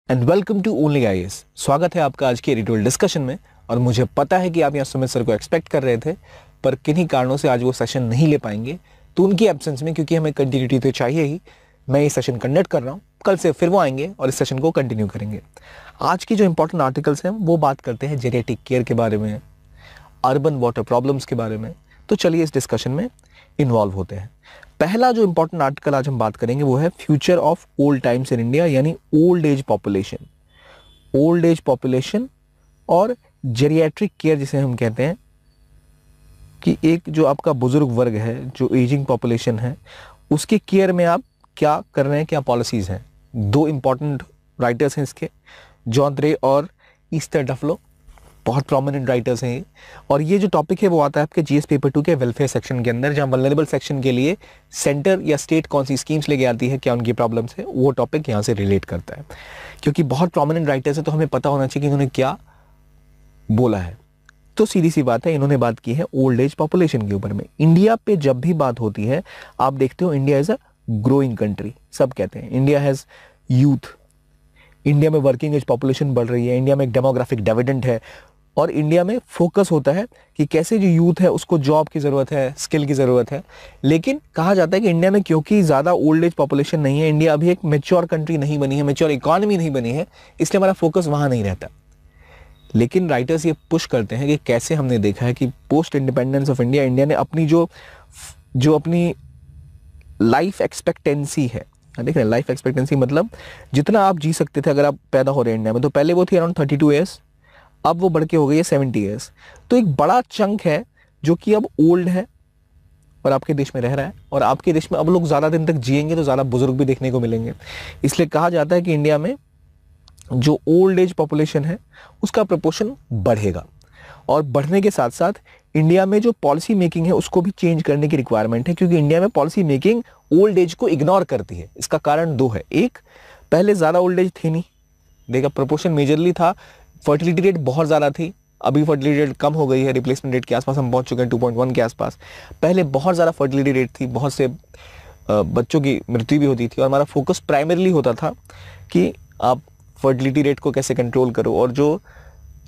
And welcome to only IAS. स्वागत है आपका आज के एडिटोरियल डिस्कशन में। और मुझे पता है कि आप यहाँ सुमित सर को एक्सपेक्ट कर रहे थे, पर किन्हीं कारणों से आज वो सेशन नहीं ले पाएंगे। तो उनकी एब्सेंस में, क्योंकि हमें कंटिन्यूटी तो चाहिए ही, मैं ये सेशन कंडक्ट कर रहा हूँ। कल से फिर वो आएंगे और इस सेशन को कंटिन्यू करेंगे। आज की जो इंपॉर्टेंट आर्टिकल्स हैं वो बात करते हैं जेनेटिक केयर के बारे में, अर्बन वाटर प्रॉब्लम्स के बारे में। तो चलिए इस डिस्कशन में इन्वॉल्व होते हैं। पहला जो इंपॉर्टेंट आर्टिकल आज हम बात करेंगे वो है future of old times in India, यानी old age population. Old age population और जेरियाट्रिक केयर जिसे हम कहते हैं, कि एक जो आपका बुजुर्ग वर्ग है, जो एजिंग पॉपुलेशन है, उसके केयर में आप क्या कर रहे हैं, क्या पॉलिसीज हैं। दो इंपॉर्टेंट राइटर्स हैं इसके, जॉन रे और ईस्टर डफलो, बहुत प्रोमिनेंट राइटर्स हैं ये। और ये जो टॉपिक है वो आता है आपके जीएस पेपर 2 के वेलफेयर सेक्शन के अंदर, जहां वल्नरेबल सेक्शन के लिए सेंटर या स्टेट कौन सी स्कीम्स लेके आती है, क्या उनकी प्रॉब्लम्स है, वो टॉपिक यहाँ से रिलेट करता है। क्योंकि बहुत प्रोमिनेंट राइटर्स है तो हमें पता होना चाहिए कि इन्होंने क्या बोला है। तो सीधी सी बात है, इन्होंने बात की है ओल्ड एज पॉपुलेशन के ऊपर में। इंडिया पे जब भी बात होती है, आप देखते हो India is a growing country. सब कहते हैं इंडिया हैज यूथ, इंडिया में वर्किंग एज पॉपुलेशन बढ़ रही है, इंडिया में एक डेमोग्राफिक डिविडेंड है। और इंडिया में फोकस होता है कि कैसे जो यूथ है उसको जॉब की ज़रूरत है, स्किल की ज़रूरत है। लेकिन कहा जाता है कि इंडिया में क्योंकि ज़्यादा ओल्ड एज पॉपुलेशन नहीं है, इंडिया अभी एक मैच्योर कंट्री नहीं बनी है, मैच्योर इकोनॉमी नहीं बनी है, इसलिए हमारा फोकस वहाँ नहीं रहता। लेकिन राइटर्स ये पुश करते हैं कि कैसे हमने देखा है कि post independence of India, India ने अपनी जो अपनी लाइफ एक्सपेक्टेंसी है, देख रहे हैं, लाइफ एक्सपेक्टेंसी मतलब जितना आप जी सकते थे अगर आप पैदा हो रहे हैं इंडिया में, तो पहले वो थी अराउंड 32 ईयर्स, अब वो बढ़ के हो गई है 70 ईयर्स। तो एक बड़ा चंक है जो कि अब ओल्ड है और आपके देश में रह रहा है। और आपके देश में अब लोग ज़्यादा दिन तक जिएंगे तो ज़्यादा बुजुर्ग भी देखने को मिलेंगे। इसलिए कहा जाता है कि इंडिया में जो ओल्ड एज पॉपुलेशन है उसका प्रपोर्शन बढ़ेगा। और बढ़ने के साथ साथ इंडिया में जो पॉलिसी मेकिंग है उसको भी चेंज करने की रिक्वायरमेंट है, क्योंकि इंडिया में पॉलिसी मेकिंग ओल्ड एज को इग्नोर करती है। इसका कारण दो है। एक, पहले ज़्यादा ओल्ड एज थी नहीं, देखा प्रपोर्शन मेजरली था, फर्टिलिटी रेट बहुत ज़्यादा थी, अभी फर्टिलिटी रेट कम हो गई है, रिप्लेसमेंट रेट के आसपास हम पहुंच चुके हैं 2.1 के आसपास। पहले बहुत ज़्यादा फर्टिलिटी रेट थी, बहुत से बच्चों की मृत्यु भी होती थी, और हमारा फोकस प्राइमरीली होता था कि आप फर्टिलिटी रेट को कैसे कंट्रोल करो और जो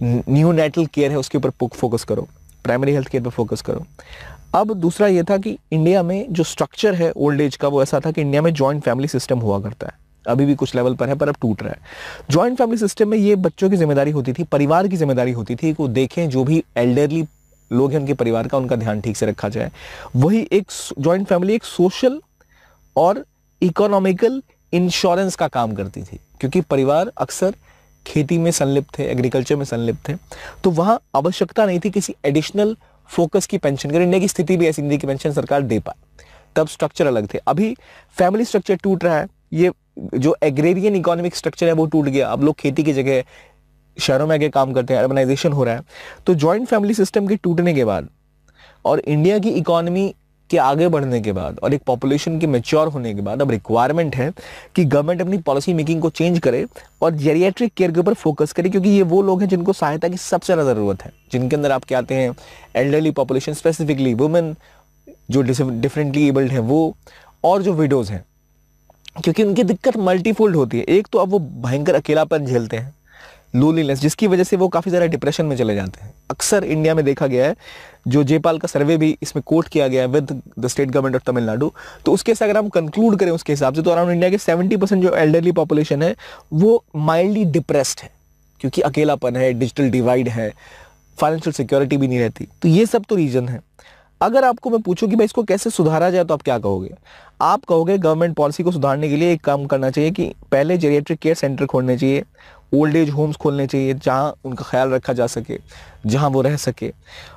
न्यूनेटल केयर है उसके ऊपर फोकस करो, प्राइमरी हेल्थ केयर पर फोकस करो। अब दूसरा ये था कि इंडिया में जो स्ट्रक्चर है ओल्ड एज का वो ऐसा था कि इंडिया में जॉइंट फैमिली सिस्टम हुआ करता है, अभी भी कुछ लेवल पर है पर अब टूट रहा है। जॉइंट फैमिली सिस्टम में ये बच्चों की जिम्मेदारी होती थी, परिवार की जिम्मेदारी होती थी कि वो देखें जो भी एल्डरली लोग हैं उनके परिवार का, उनका ध्यान ठीक से रखा जाए। वही एक जॉइंट फैमिली एक सोशल और इकोनॉमिकल इंश्योरेंस का काम करती थी, क्योंकि परिवार अक्सर खेती में संलिप्त थे, एग्रीकल्चर में संलिप्त थे, तो वहाँ आवश्यकता नहीं थी किसी एडिशनल फोकस की पेंशन कर। इंडिया की स्थिति भी ऐसी नहीं थी कि पेंशन सरकार दे पाए, तब स्ट्रक्चर अलग थे। अभी फैमिली स्ट्रक्चर टूट रहा है, ये जो एग्रेरियन इकोनॉमिक स्ट्रक्चर है वो टूट गया। अब लोग खेती की जगह शहरों में आके काम करते हैं, अर्बनाइजेशन हो रहा है। तो जॉइंट फैमिली सिस्टम के टूटने के बाद और इंडिया की इकोनॉमी के आगे बढ़ने के बाद और एक पॉपुलेशन के मैच्योर होने के बाद अब रिक्वायरमेंट है कि गवर्नमेंट अपनी पॉलिसी मेकिंग को चेंज करे और जेरियाट्रिक केयर के ऊपर फोकस करे, क्योंकि ये वो लोग हैं जिनको सहायता की सबसे ज़्यादा ज़रूरत है, जिनके अंदर आप क्या आते हैं एल्डरली पॉपुलेशन, स्पेसिफिकली वुमेन जो डिफरेंटली एबल्ड हैं वो, और जो विडोज़ हैं, क्योंकि उनकी दिक्कत मल्टीफोल्ड होती है। एक तो अब वो भयंकर अकेलापन झेलते हैं, लोनलीनेस, जिसकी वजह से वो काफ़ी ज़्यादा डिप्रेशन में चले जाते हैं। अक्सर इंडिया में देखा गया है, जो जेपाल का सर्वे भी इसमें कोट किया गया है with the state government of Tamil Nadu, तो उसके से अगर हम कंक्लूड करें उसके हिसाब से तो अराउंड इंडिया के 70% जो एल्डरली पॉपुलेशन है वो माइल्डली डिप्रेस्ड है, क्योंकि अकेलापन है, डिजिटल डिवाइड है, फाइनेंशियल सिक्योरिटी भी नहीं रहती। तो ये सब तो रीजन है। अगर आपको मैं पूछूं कि भाई इसको कैसे सुधारा जाए, तो आप क्या कहोगे? आप कहोगे गवर्नमेंट पॉलिसी को सुधारने के लिए एक काम करना चाहिए कि पहले जेरियाट्रिक केयर सेंटर खोलने चाहिए, ओल्ड एज होम्स खोलने चाहिए जहां उनका ख्याल रखा जा सके, जहां वो रह सके,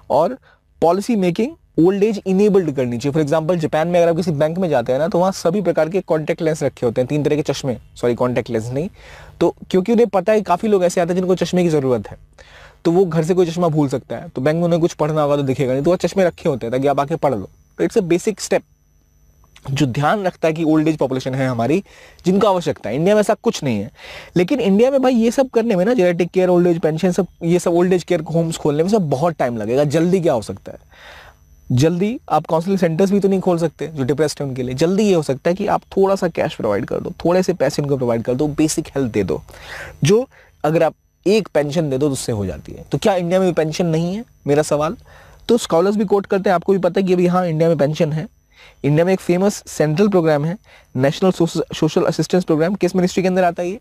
और policy making old age enabled करनी चाहिए। फॉर एग्जांपल जापान में अगर आप किसी बैंक में जाते हैं ना, तो वहाँ सभी प्रकार के कॉन्टैक्ट लेंस रखे होते हैं, 3 तरह के चश्मे, सॉरी कॉन्टैक्ट लेंस नहीं, तो क्योंकि उन्हें पता है काफ़ी लोग ऐसे आते हैं जिनको चश्मे की ज़रूरत है, तो वो घर से कोई चश्मा भूल सकता है, तो बैंक में उन्हें कुछ पढ़ना होगा तो दिखेगा नहीं, तो वो चश्मे रखे होते हैं ताकि आप आके पढ़ लो। तो इट्स अ बेसिक स्टेप जो ध्यान रखता है कि ओल्ड एज पॉपुलेशन है हमारी, जिनको आवश्यकता है। इंडिया में ऐसा कुछ नहीं है, लेकिन इंडिया में भाई ये सब करने में ना, genetic care, old age pension, सब ये सब ओल्ड एज केयर होम्स खोलने में सब बहुत टाइम लगेगा। जल्दी क्या हो सकता है? जल्दी आप काउंसलिंग सेंटर्स भी तो नहीं खोल सकते जो डिप्रेस्ड हैं उनके लिए। जल्दी ये हो सकता है कि आप थोड़ा सा कैश प्रोवाइड कर दो, थोड़े से पैसे उनको प्रोवाइड कर दो, बेसिक हेल्थ दे दो, जो अगर आप एक पेंशन दे दो तो उससे हो जाती है। तो क्या इंडिया में भी पेंशन नहीं है, मेरा सवाल। तो स्कॉलर्स भी कोट करते हैं, आपको भी पता है कि अभी हाँ इंडिया में पेंशन है। इंडिया में एक फेमस सेंट्रल प्रोग्राम है नेशनल सोशल असिस्टेंस प्रोग्राम। किस मिनिस्ट्री के अंदर आता है ये?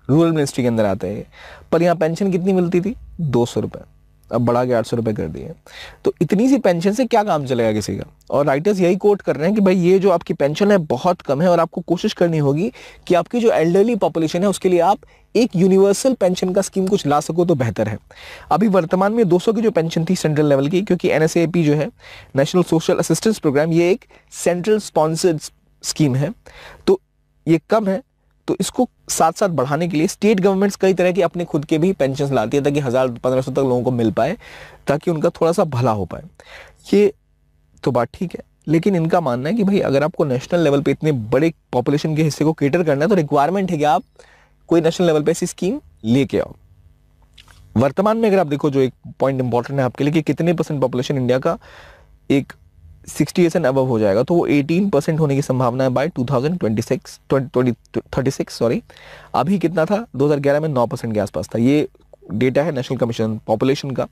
रूरल मिनिस्ट्री के अंदर आता है ये। पर यहाँ पेंशन कितनी मिलती थी? 200 रुपये, अब बढ़ा के 800 रुपये कर दिए। तो इतनी सी पेंशन से क्या काम चलेगा किसी का? और राइटर्स यही कोट कर रहे हैं कि भाई ये जो आपकी पेंशन है बहुत कम है और आपको कोशिश करनी होगी कि आपकी जो एल्डरली पॉपुलेशन है उसके लिए आप एक यूनिवर्सल पेंशन का स्कीम कुछ ला सको तो बेहतर है। अभी वर्तमान में 200 की जो पेंशन थी सेंट्रल लेवल की, क्योंकि NSAP जो है नेशनल सोशल असिस्टेंस प्रोग्राम, ये एक सेंट्रल स्पॉन्सर्ड स्कीम है, तो ये कम है। तो इसको साथ साथ बढ़ाने के लिए स्टेट गवर्नमेंट्स कई तरह की अपने खुद के भी पेंशन लाती है ताकि 1000-1500 तक लोगों को मिल पाए, ताकि उनका थोड़ा सा भला हो पाए। ये तो बात ठीक है, लेकिन इनका मानना है कि भाई अगर आपको नेशनल लेवल पे इतने बड़े पॉपुलेशन के हिस्से को केटर करना है तो रिक्वायरमेंट है कि आप कोई नेशनल लेवल पे ऐसी स्कीम लेके आओ। वर्तमान में अगर आप देखो, जो एक पॉइंट इंपॉर्टेंट है आपके लिए कि कितने % पॉपुलेशन इंडिया का एक 60 ईयर्स एंड अबव हो जाएगा, तो वो 18% होने की संभावना है बाय 2036 सॉरी। अभी कितना था? 2011 में 9% के आसपास था। ये डेटा है नेशनल कमीशन पॉपुलेशन का।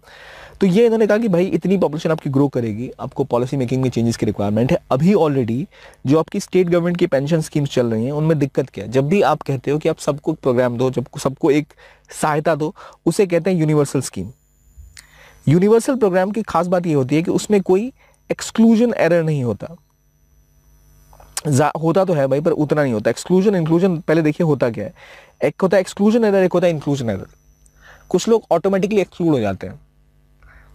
तो ये इन्होंने कहा कि भाई इतनी पॉपुलेशन आपकी ग्रो करेगी, आपको पॉलिसी मेकिंग में चेंजेस की रिक्वायरमेंट है। अभी ऑलरेडी जो आपकी स्टेट गवर्नमेंट की पेंशन स्कीम्स चल रही हैं उनमें दिक्कत क्या है? जब भी आप कहते हो कि आप सबको प्रोग्राम दो, जब सबको एक सहायता दो, उसे कहते हैं यूनिवर्सल स्कीम। यूनिवर्सल प्रोग्राम की खास बात ये होती है कि उसमें कोई एक्सक्लूजन एरर नहीं होता। होता तो है भाई, पर उतना नहीं होता। एक्सक्लूजन इंक्लूजन पहले देखिए होता क्या है। एक होता है एक्सक्लूजन एरर, एक होता है इंक्लूजन एरर। कुछ लोग ऑटोमेटिकली एक्सक्लूड हो जाते हैं,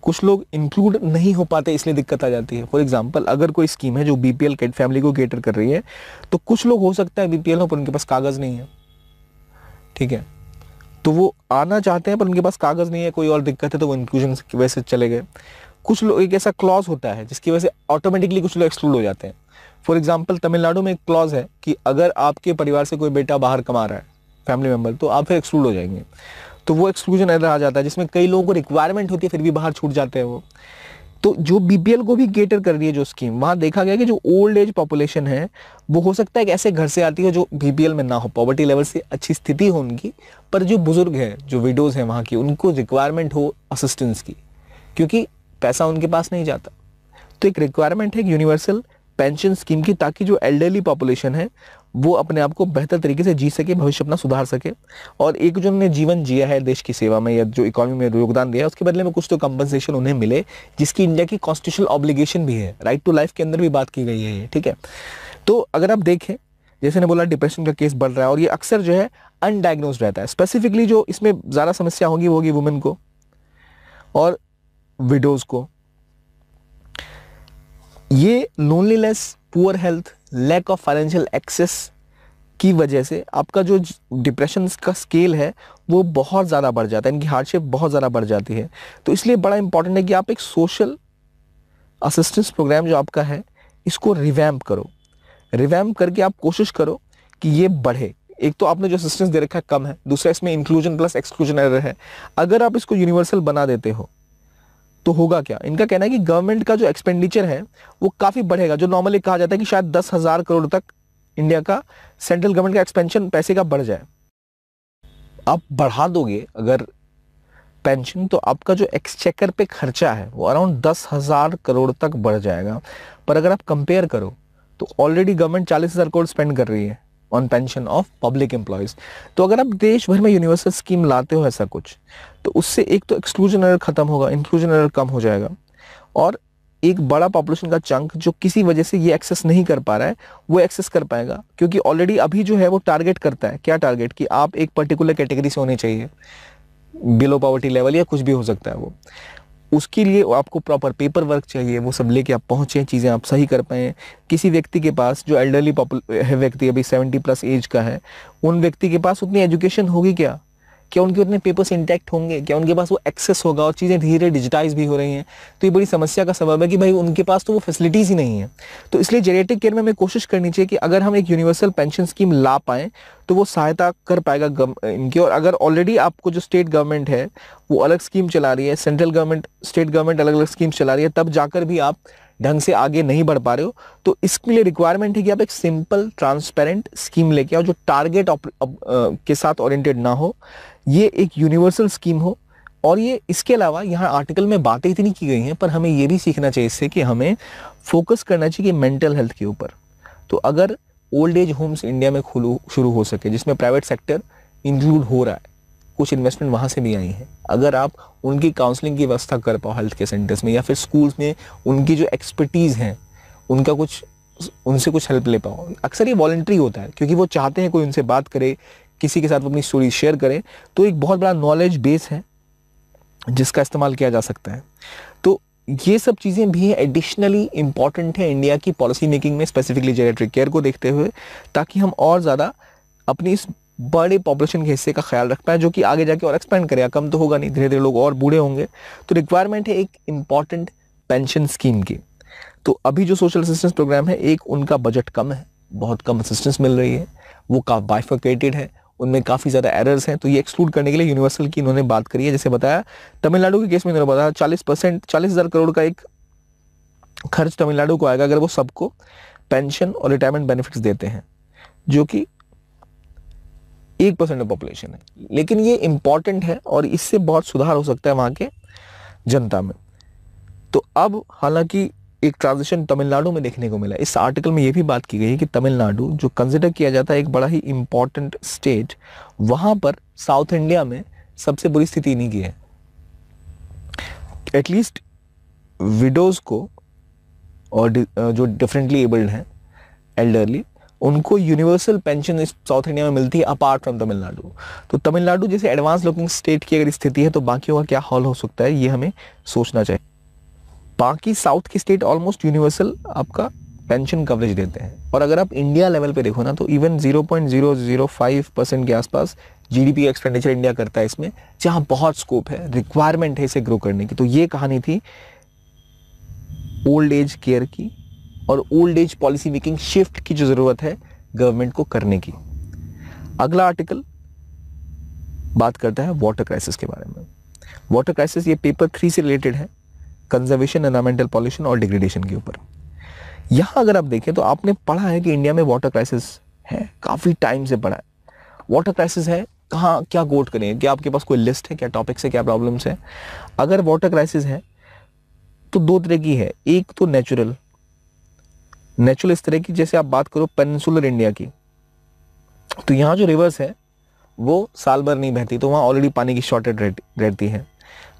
कुछ लोग इंक्लूड नहीं हो पाते, इसलिए दिक्कत आ जाती है। फॉर एग्जांपल, अगर कोई स्कीम है जो BPL फैमिली को केटर कर रही है, तो कुछ लोग हो सकता है BPL हो पर उनके पास कागज नहीं है, ठीक है, तो वो आना चाहते हैं पर उनके पास कागज नहीं है, कोई और दिक्कत है, तो वो इंक्लूजन की वजह से चले गए। कुछ लोग, एक ऐसा क्लॉज होता है जिसकी वजह से ऑटोमेटिकली कुछ लोग एक्सक्लूड हो जाते हैं। फॉर एग्जांपल, तमिलनाडु में एक क्लॉज है कि अगर आपके परिवार से कोई बेटा बाहर कमा रहा है, फैमिली मेंबर, तो आप फिर एक्सक्लूड हो जाएंगे। तो वो एक्सक्लूजन एरर आ जाता है, जिसमें कई लोगों को रिक्वायरमेंट होती है फिर भी बाहर छूट जाते हैं वो। तो जो BPL को भी केटर कर रही है जो स्कीम, वहां देखा गया कि जो ओल्ड एज पॉपुलेशन है वो हो सकता है कि ऐसे घर से आती है जो BPL में ना हो, पॉवर्टी लेवल से अच्छी स्थिति हो उनकी, पर जो बुजुर्ग है, जो विडोज है वहां की, उनको रिक्वायरमेंट हो असिस्टेंस की, क्योंकि पैसा उनके पास नहीं जाता। तो एक रिक्वायरमेंट है यूनिवर्सल पेंशन स्कीम की, ताकि जो एल्डरली पॉपुलेशन है वो अपने आप को बेहतर तरीके से जी सके, भविष्य अपना सुधार सके, और एक जो उन्होंने जीवन जिया है देश की सेवा में या जो इकोनॉमी में योगदान दिया है, उसके बदले में कुछ तो कंपनसेशन उन्हें मिले, जिसकी इंडिया की कॉन्स्टिट्यूशनल ऑब्लिगेशन भी है। राइट टू लाइफ के अंदर भी बात की गई है ये, ठीक है। तो अगर आप देखें, जैसे ने बोला, डिप्रेशन का केस बढ़ रहा है और ये अक्सर जो है अनडायग्नोस्ड रहता है। स्पेसिफिकली जो इसमें ज़्यादा समस्या होगी वो होगी वुमेन को और विडोज को। ये loneliness, poor health, lack of financial access की वजह से आपका जो डिप्रेशन का स्केल है वो बहुत ज़्यादा बढ़ जाता है, इनकी हार्डशिप बहुत ज़्यादा बढ़ जाती है। तो इसलिए बड़ा इंपॉर्टेंट है कि आप एक सोशल असिस्टेंस प्रोग्राम जो आपका है इसको रिवैम्प करो। रिवैम्प करके आप कोशिश करो कि ये बढ़े। एक तो आपने जो असिस्टेंस दे रखा है कम है, दूसरा इसमें इंक्लूजन प्लस एक्सक्लूजन एरर है। अगर आप इसको यूनिवर्सल बना देते हो तो होगा क्या? इनका कहना है कि गवर्नमेंट का जो एक्सपेंडिचर है वो काफ़ी बढ़ेगा। जो नॉर्मली कहा जाता है कि शायद 10,000 करोड़ तक इंडिया का सेंट्रल गवर्नमेंट का एक्सपेंशन पैसे का बढ़ जाए। आप बढ़ा दोगे अगर पेंशन, तो आपका जो एक्सचेकर पे खर्चा है वो अराउंड 10,000 करोड़ तक बढ़ जाएगा। पर अगर आप कंपेयर करो तो ऑलरेडी गवर्नमेंट 40,000 करोड़ स्पेंड कर रही है on pension of public employees. तो अगर आप देश भर में यूनिवर्सल स्कीम लाते हो ऐसा कुछ, तो उससे एक तो एक्सक्लूजन एरर खत्म होगा, इंक्लूजन एरर कम हो जाएगा, और एक बड़ा पॉपुलेशन का चंक जो किसी वजह से ये एक्सेस नहीं कर पा रहा है वो एक्सेस कर पाएगा। क्योंकि ऑलरेडी अभी जो है वो टारगेट करता है, क्या टारगेट, कि आप एक पर्टिकुलर कैटेगरी से होने चाहिए, बिलो पॉवर्टी लेवल या कुछ भी हो सकता है वो। उसके लिए आपको प्रॉपर पेपर वर्क चाहिए, वो सब लेके आप पहुँचे, चीज़ें आप सही कर पाएँ। किसी व्यक्ति के पास, जो एल्डरली है व्यक्ति, अभी 70+ एज का है, उन व्यक्ति के पास उतनी एजुकेशन होगी क्या उनके उतने पेपर्स इंटैक्ट होंगे क्या, उनके पास वो एक्सेस होगा, और चीज़ें धीरे धीरे डिजिटाइज भी हो रही हैं। तो ये बड़ी समस्या का सबब है कि भाई उनके पास तो वो फैसिलिटीज़ ही नहीं है। तो इसलिए जेनेटिक केयर में हमें कोशिश करनी चाहिए कि अगर हम एक यूनिवर्सल पेंशन स्कीम ला पाएँ तो वो सहायता कर पाएगा इनकी। और अगर ऑलरेडी आपको जो स्टेट गवर्नमेंट है वो अलग स्कीम चला रही है, सेंट्रल गवर्नमेंट, स्टेट गवर्नमेंट अलग अलग स्कीम्स चला रही है, तब जाकर भी आप ढंग से आगे नहीं बढ़ पा रहे हो, तो इसके लिए रिक्वायरमेंट है कि आप एक सिंपल ट्रांसपेरेंट स्कीम लेके आओ जो टारगेट के साथ ओरिएंटेड ना हो, ये एक यूनिवर्सल स्कीम हो। और ये इसके अलावा यहाँ आर्टिकल में बातें इतनी की गई हैं, पर हमें ये भी सीखना चाहिए इससे कि हमें फोकस करना चाहिए कि मेंटल हेल्थ के ऊपर। तो अगर ओल्ड एज होम्स इंडिया में शुरू हो सके जिसमें प्राइवेट सेक्टर इंक्लूड हो रहा है, कुछ इन्वेस्टमेंट वहाँ से भी आई हैं, अगर आप उनकी काउंसलिंग की व्यवस्था कर पाओ हेल्थ केयर सेंटर्स में, या फिर स्कूल्स में उनकी जो एक्सपर्टीज़ हैं उनका उनसे कुछ हेल्प ले पाओ। अक्सर ये वॉलंटरी होता है क्योंकि वो चाहते हैं कोई उनसे बात करे, किसी के साथ वो अपनी स्टोरी शेयर करें, तो एक बहुत बड़ा नॉलेज बेस है जिसका इस्तेमाल किया जा सकता है। तो ये सब चीज़ें भी एडिशनली इंपॉर्टेंट है इंडिया की पॉलिसी मेकिंग में, स्पेसिफिकली जेरिएट्रिक केयर को देखते हुए, ताकि हम और ज़्यादा अपनी इस बड़े पॉपुलेशन के हिस्से का ख्याल रख पाए जो कि आगे जाके और एक्सपेंड करेगा, कम तो होगा नहीं, धीरे धीरे लोग और बूढ़े होंगे। तो रिक्वायरमेंट है एक इम्पॉर्टेंट पेंशन स्कीम की। तो अभी जो सोशल असिस्टेंस प्रोग्राम है, एक उनका बजट कम है, बहुत कम असिस्टेंस मिल रही है, वो बाइफर्केटेड है, उनमें काफ़ी ज़्यादा एरर्स हैं, तो ये एक्सक्लूड करने के लिए यूनिवर्सल की इन्होंने बात करी है। जैसे बताया तमिलनाडु के केस में इन्होंने बताया 40,000 करोड़ का एक खर्च तमिलनाडु को आएगा अगर वो सबको पेंशन और रिटायरमेंट बेनिफिट्स देते हैं, जो कि 1% ऑफ पॉपुलेशन है। लेकिन ये इंपॉर्टेंट है और इससे बहुत सुधार हो सकता है वहाँ के जनता में। तो अब हालांकि एक ट्रांजिशन तमिलनाडु में देखने को मिला। इस आर्टिकल में ये भी बात की गई है कि तमिलनाडु जो कंसिडर किया जाता है एक बड़ा ही इंपॉर्टेंट स्टेट, वहाँ पर साउथ इंडिया में सबसे बुरी स्थिति इन्हीं की है। एटलीस्ट विडोज को और जो डिफरेंटली एबल्ड हैं, एल्डरली, उनको यूनिवर्सल पेंशन इस साउथ इंडिया में मिलती है अपार्ट फ्रॉम तमिलनाडु। तो तमिलनाडु जैसे एडवांस लुकिंग स्टेट की अगर स्थिति है तो बाकियों का क्या हाल हो सकता है, ये हमें सोचना चाहिए। बाकी साउथ की स्टेट ऑलमोस्ट यूनिवर्सल आपका पेंशन कवरेज देते हैं, और अगर आप इंडिया लेवल पे देखो ना तो इवन 0.005% के आसपास जीडीपी एक्सपेंडिचर इंडिया करता है इसमें, जहां बहुत स्कोप है, रिक्वायरमेंट है इसे ग्रो करने की। तो ये कहानी थी ओल्ड एज केयर की और old age policy making shift की जो जरूरत है गवर्नमेंट को करने की। अगला आर्टिकल बात करता है वाटर क्राइसिस के बारे में। वाटर क्राइसिस ये पेपर 3 से रिलेटेड है, कंजर्वेशन, एनवायरमेंटल पॉल्यूशन और डिग्रेडेशन के ऊपर। यहां अगर आप देखें तो आपने पढ़ा है कि इंडिया में वाटर क्राइसिस है, काफी टाइम से पढ़ा है। वाटर क्राइसिस है कहाँ, क्या कोट करें, क्या आपके पास कोई लिस्ट है, क्या टॉपिक्स है, क्या प्रॉब्लम्स है? अगर वाटर क्राइसिस है तो दो तरह की है। एक तो नेचुरल इस तरह की, जैसे आप बात करो पेनिनसुलर इंडिया की, तो यहाँ जो रिवर्स है वो साल भर नहीं बहती, तो वहाँ ऑलरेडी पानी की शॉर्टेज रहती है।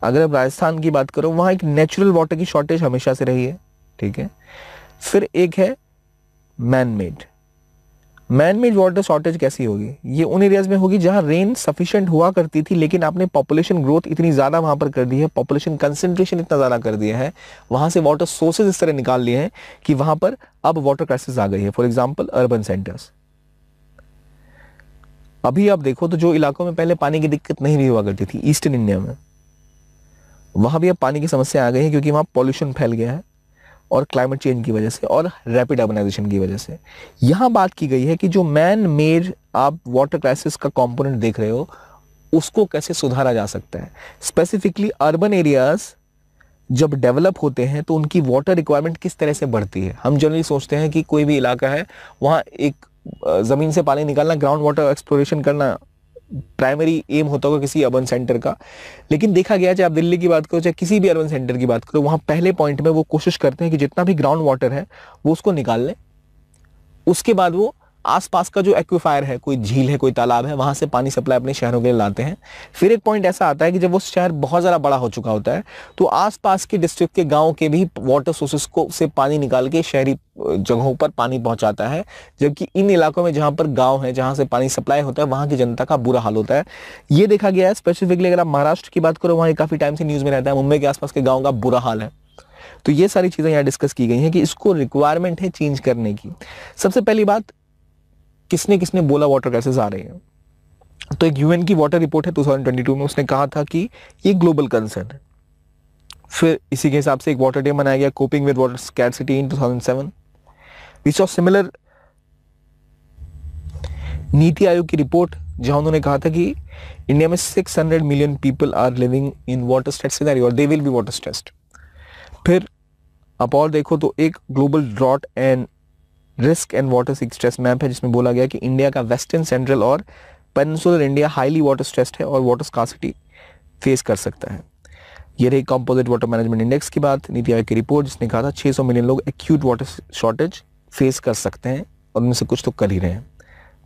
अगर आप राजस्थान की बात करो, वहाँ एक नेचुरल वाटर की शॉर्टेज हमेशा से रही है, ठीक है। फिर एक है मैन मेड वाटर शॉर्टेज कैसी होगी? ये उन एरियाज में होगी जहां रेन सफिशिएंट हुआ करती थी, लेकिन आपने पॉपुलेशन ग्रोथ इतनी ज्यादा वहां पर कर दी है, पॉपुलेशन कंसंट्रेशन इतना ज्यादा कर दिया है, वहां से वाटर सोर्सेज इस तरह निकाल लिए हैं कि वहां पर अब वाटर क्राइसिस आ गई है। For example urban centres. अभी आप देखो तो जो इलाकों में पहले पानी की दिक्कत नहीं भी हुआ करती थी, ईस्टर्न इंडिया में, वहां भी अब पानी की समस्या आ गई है क्योंकि वहां पॉल्यूशन फैल गया है और क्लाइमेट चेंज की वजह से और रैपिड अर्बनाइजेशन की वजह से। यहां बात की गई है कि जो मैन मेड आप वाटर क्राइसिस का कंपोनेंट देख रहे हो, उसको कैसे सुधारा जा सकता है। स्पेसिफिकली अर्बन एरियाज जब डेवलप होते हैं तो उनकी वाटर रिक्वायरमेंट किस तरह से बढ़ती है। हम जनरली सोचते हैं कि कोई भी इलाका है, वहां एक जमीन से पानी निकालना, ग्राउंड वाटर एक्सप्लोरेशन करना प्राइमरी एम होता होगा किसी अर्बन सेंटर का। लेकिन देखा गया, चाहे आप दिल्ली की बात करो चाहे किसी भी अर्बन सेंटर की बात करो, वहां पहले पॉइंट में वो कोशिश करते हैं कि जितना भी ग्राउंड वाटर है वो उसको निकाल लें। उसके बाद वो आसपास का जो एक्विफायर है, कोई झील है, कोई तालाब है, वहां से पानी सप्लाई अपने शहरों के लिए लाते हैं। फिर एक पॉइंट ऐसा आता है कि जब वो शहर बहुत ज़्यादा बड़ा हो चुका होता है तो आसपास के डिस्ट्रिक्ट के गाँव के भी वाटर सोर्सेस को से पानी निकाल के शहरी जगहों पर पानी पहुंचाता है। जबकि इन इलाकों में जहां पर गांव है, जहां से पानी सप्लाई होता है, वहां की जनता का बुरा हाल होता है। ये देखा गया है। स्पेसिफिकली अगर आप महाराष्ट्र की बात करो, वहां काफी टाइम से न्यूज में रहता है, मुंबई के आसपास के गाँव का बुरा हाल है। तो ये सारी चीजें यहाँ डिस्कस की गई हैं कि इसको रिक्वायरमेंट है चेंज करने की। सबसे पहली बात, किसने किसने बोला वाटर क्राइसिस आ रही है? तो एक यूएन की वाटर रिपोर्ट है 2022 में, उसने कहा था कि ये ग्लोबल कंसर्न है। फिर इसी के हिसाब से एक वाटर डे मनाया गया, coping with water scarcity in 2007। We saw similar NITI Aayog की रिपोर्ट, जहां उन्होंने कहा था कि इंडिया में 600 million people are living in water stressed scenario और they will be water stressed. फिर आप और देखो तो एक global drought and risk and water stress map है जिसमें बोला गया कि इंडिया का वेस्टर्न, सेंट्रल और peninsular India highly water stressed है और वाटर स्कार्सिटी फेस कर सकता है। ये रही कंपोजिट वाटर मैनेजमेंट इंडेक्स की बात, नीति आयोग की रिपोर्ट जिसने कहा था 600 मिलियन लोग एक्यूट वाटर शॉर्टेज फेस कर सकते हैं और उनमें से कुछ तो कर ही रहे हैं।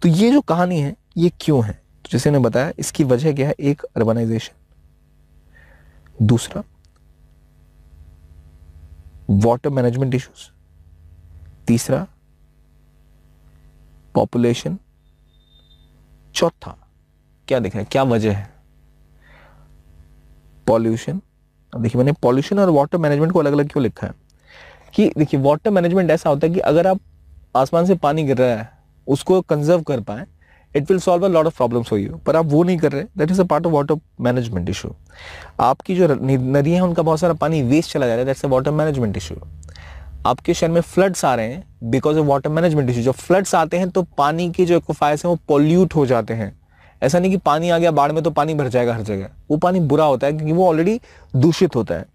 तो ये जो कहानी है ये क्यों है, तो जैसे मैंने बताया इसकी वजह क्या है, एक अर्बनाइजेशन, दूसरा वाटर मैनेजमेंट इश्यूज, तीसरा पॉपुलेशन, चौथा क्या देख रहे हैं क्या वजह है, पॉल्यूशन। अब देखिए मैंने पॉल्यूशन और वाटर मैनेजमेंट को अलग अलग क्यों लिखा है कि देखिए वाटर मैनेजमेंट ऐसा होता है कि अगर आप आसमान से पानी गिर रहा है उसको कंजर्व कर पाए, it will solve a lot of problems for you, पर आप वो नहीं कर रहे, that is a part of water management issue. आपकी जो नदियां हैं उनका बहुत सारा पानी वेस्ट चला जा रहा है, that's a water management issue. आपके शहर में फ्लड्स आ रहे हैं because of water management issue. जब फ्लड्स आते हैं तो पानी के जो एक्वाफायर्स हैं वो पॉल्यूट हो जाते हैं। ऐसा नहीं कि पानी आ गया बाढ़ में तो पानी भर जाएगा हर जगह, वो पानी बुरा होता है क्योंकि वो ऑलरेडी दूषित होता है।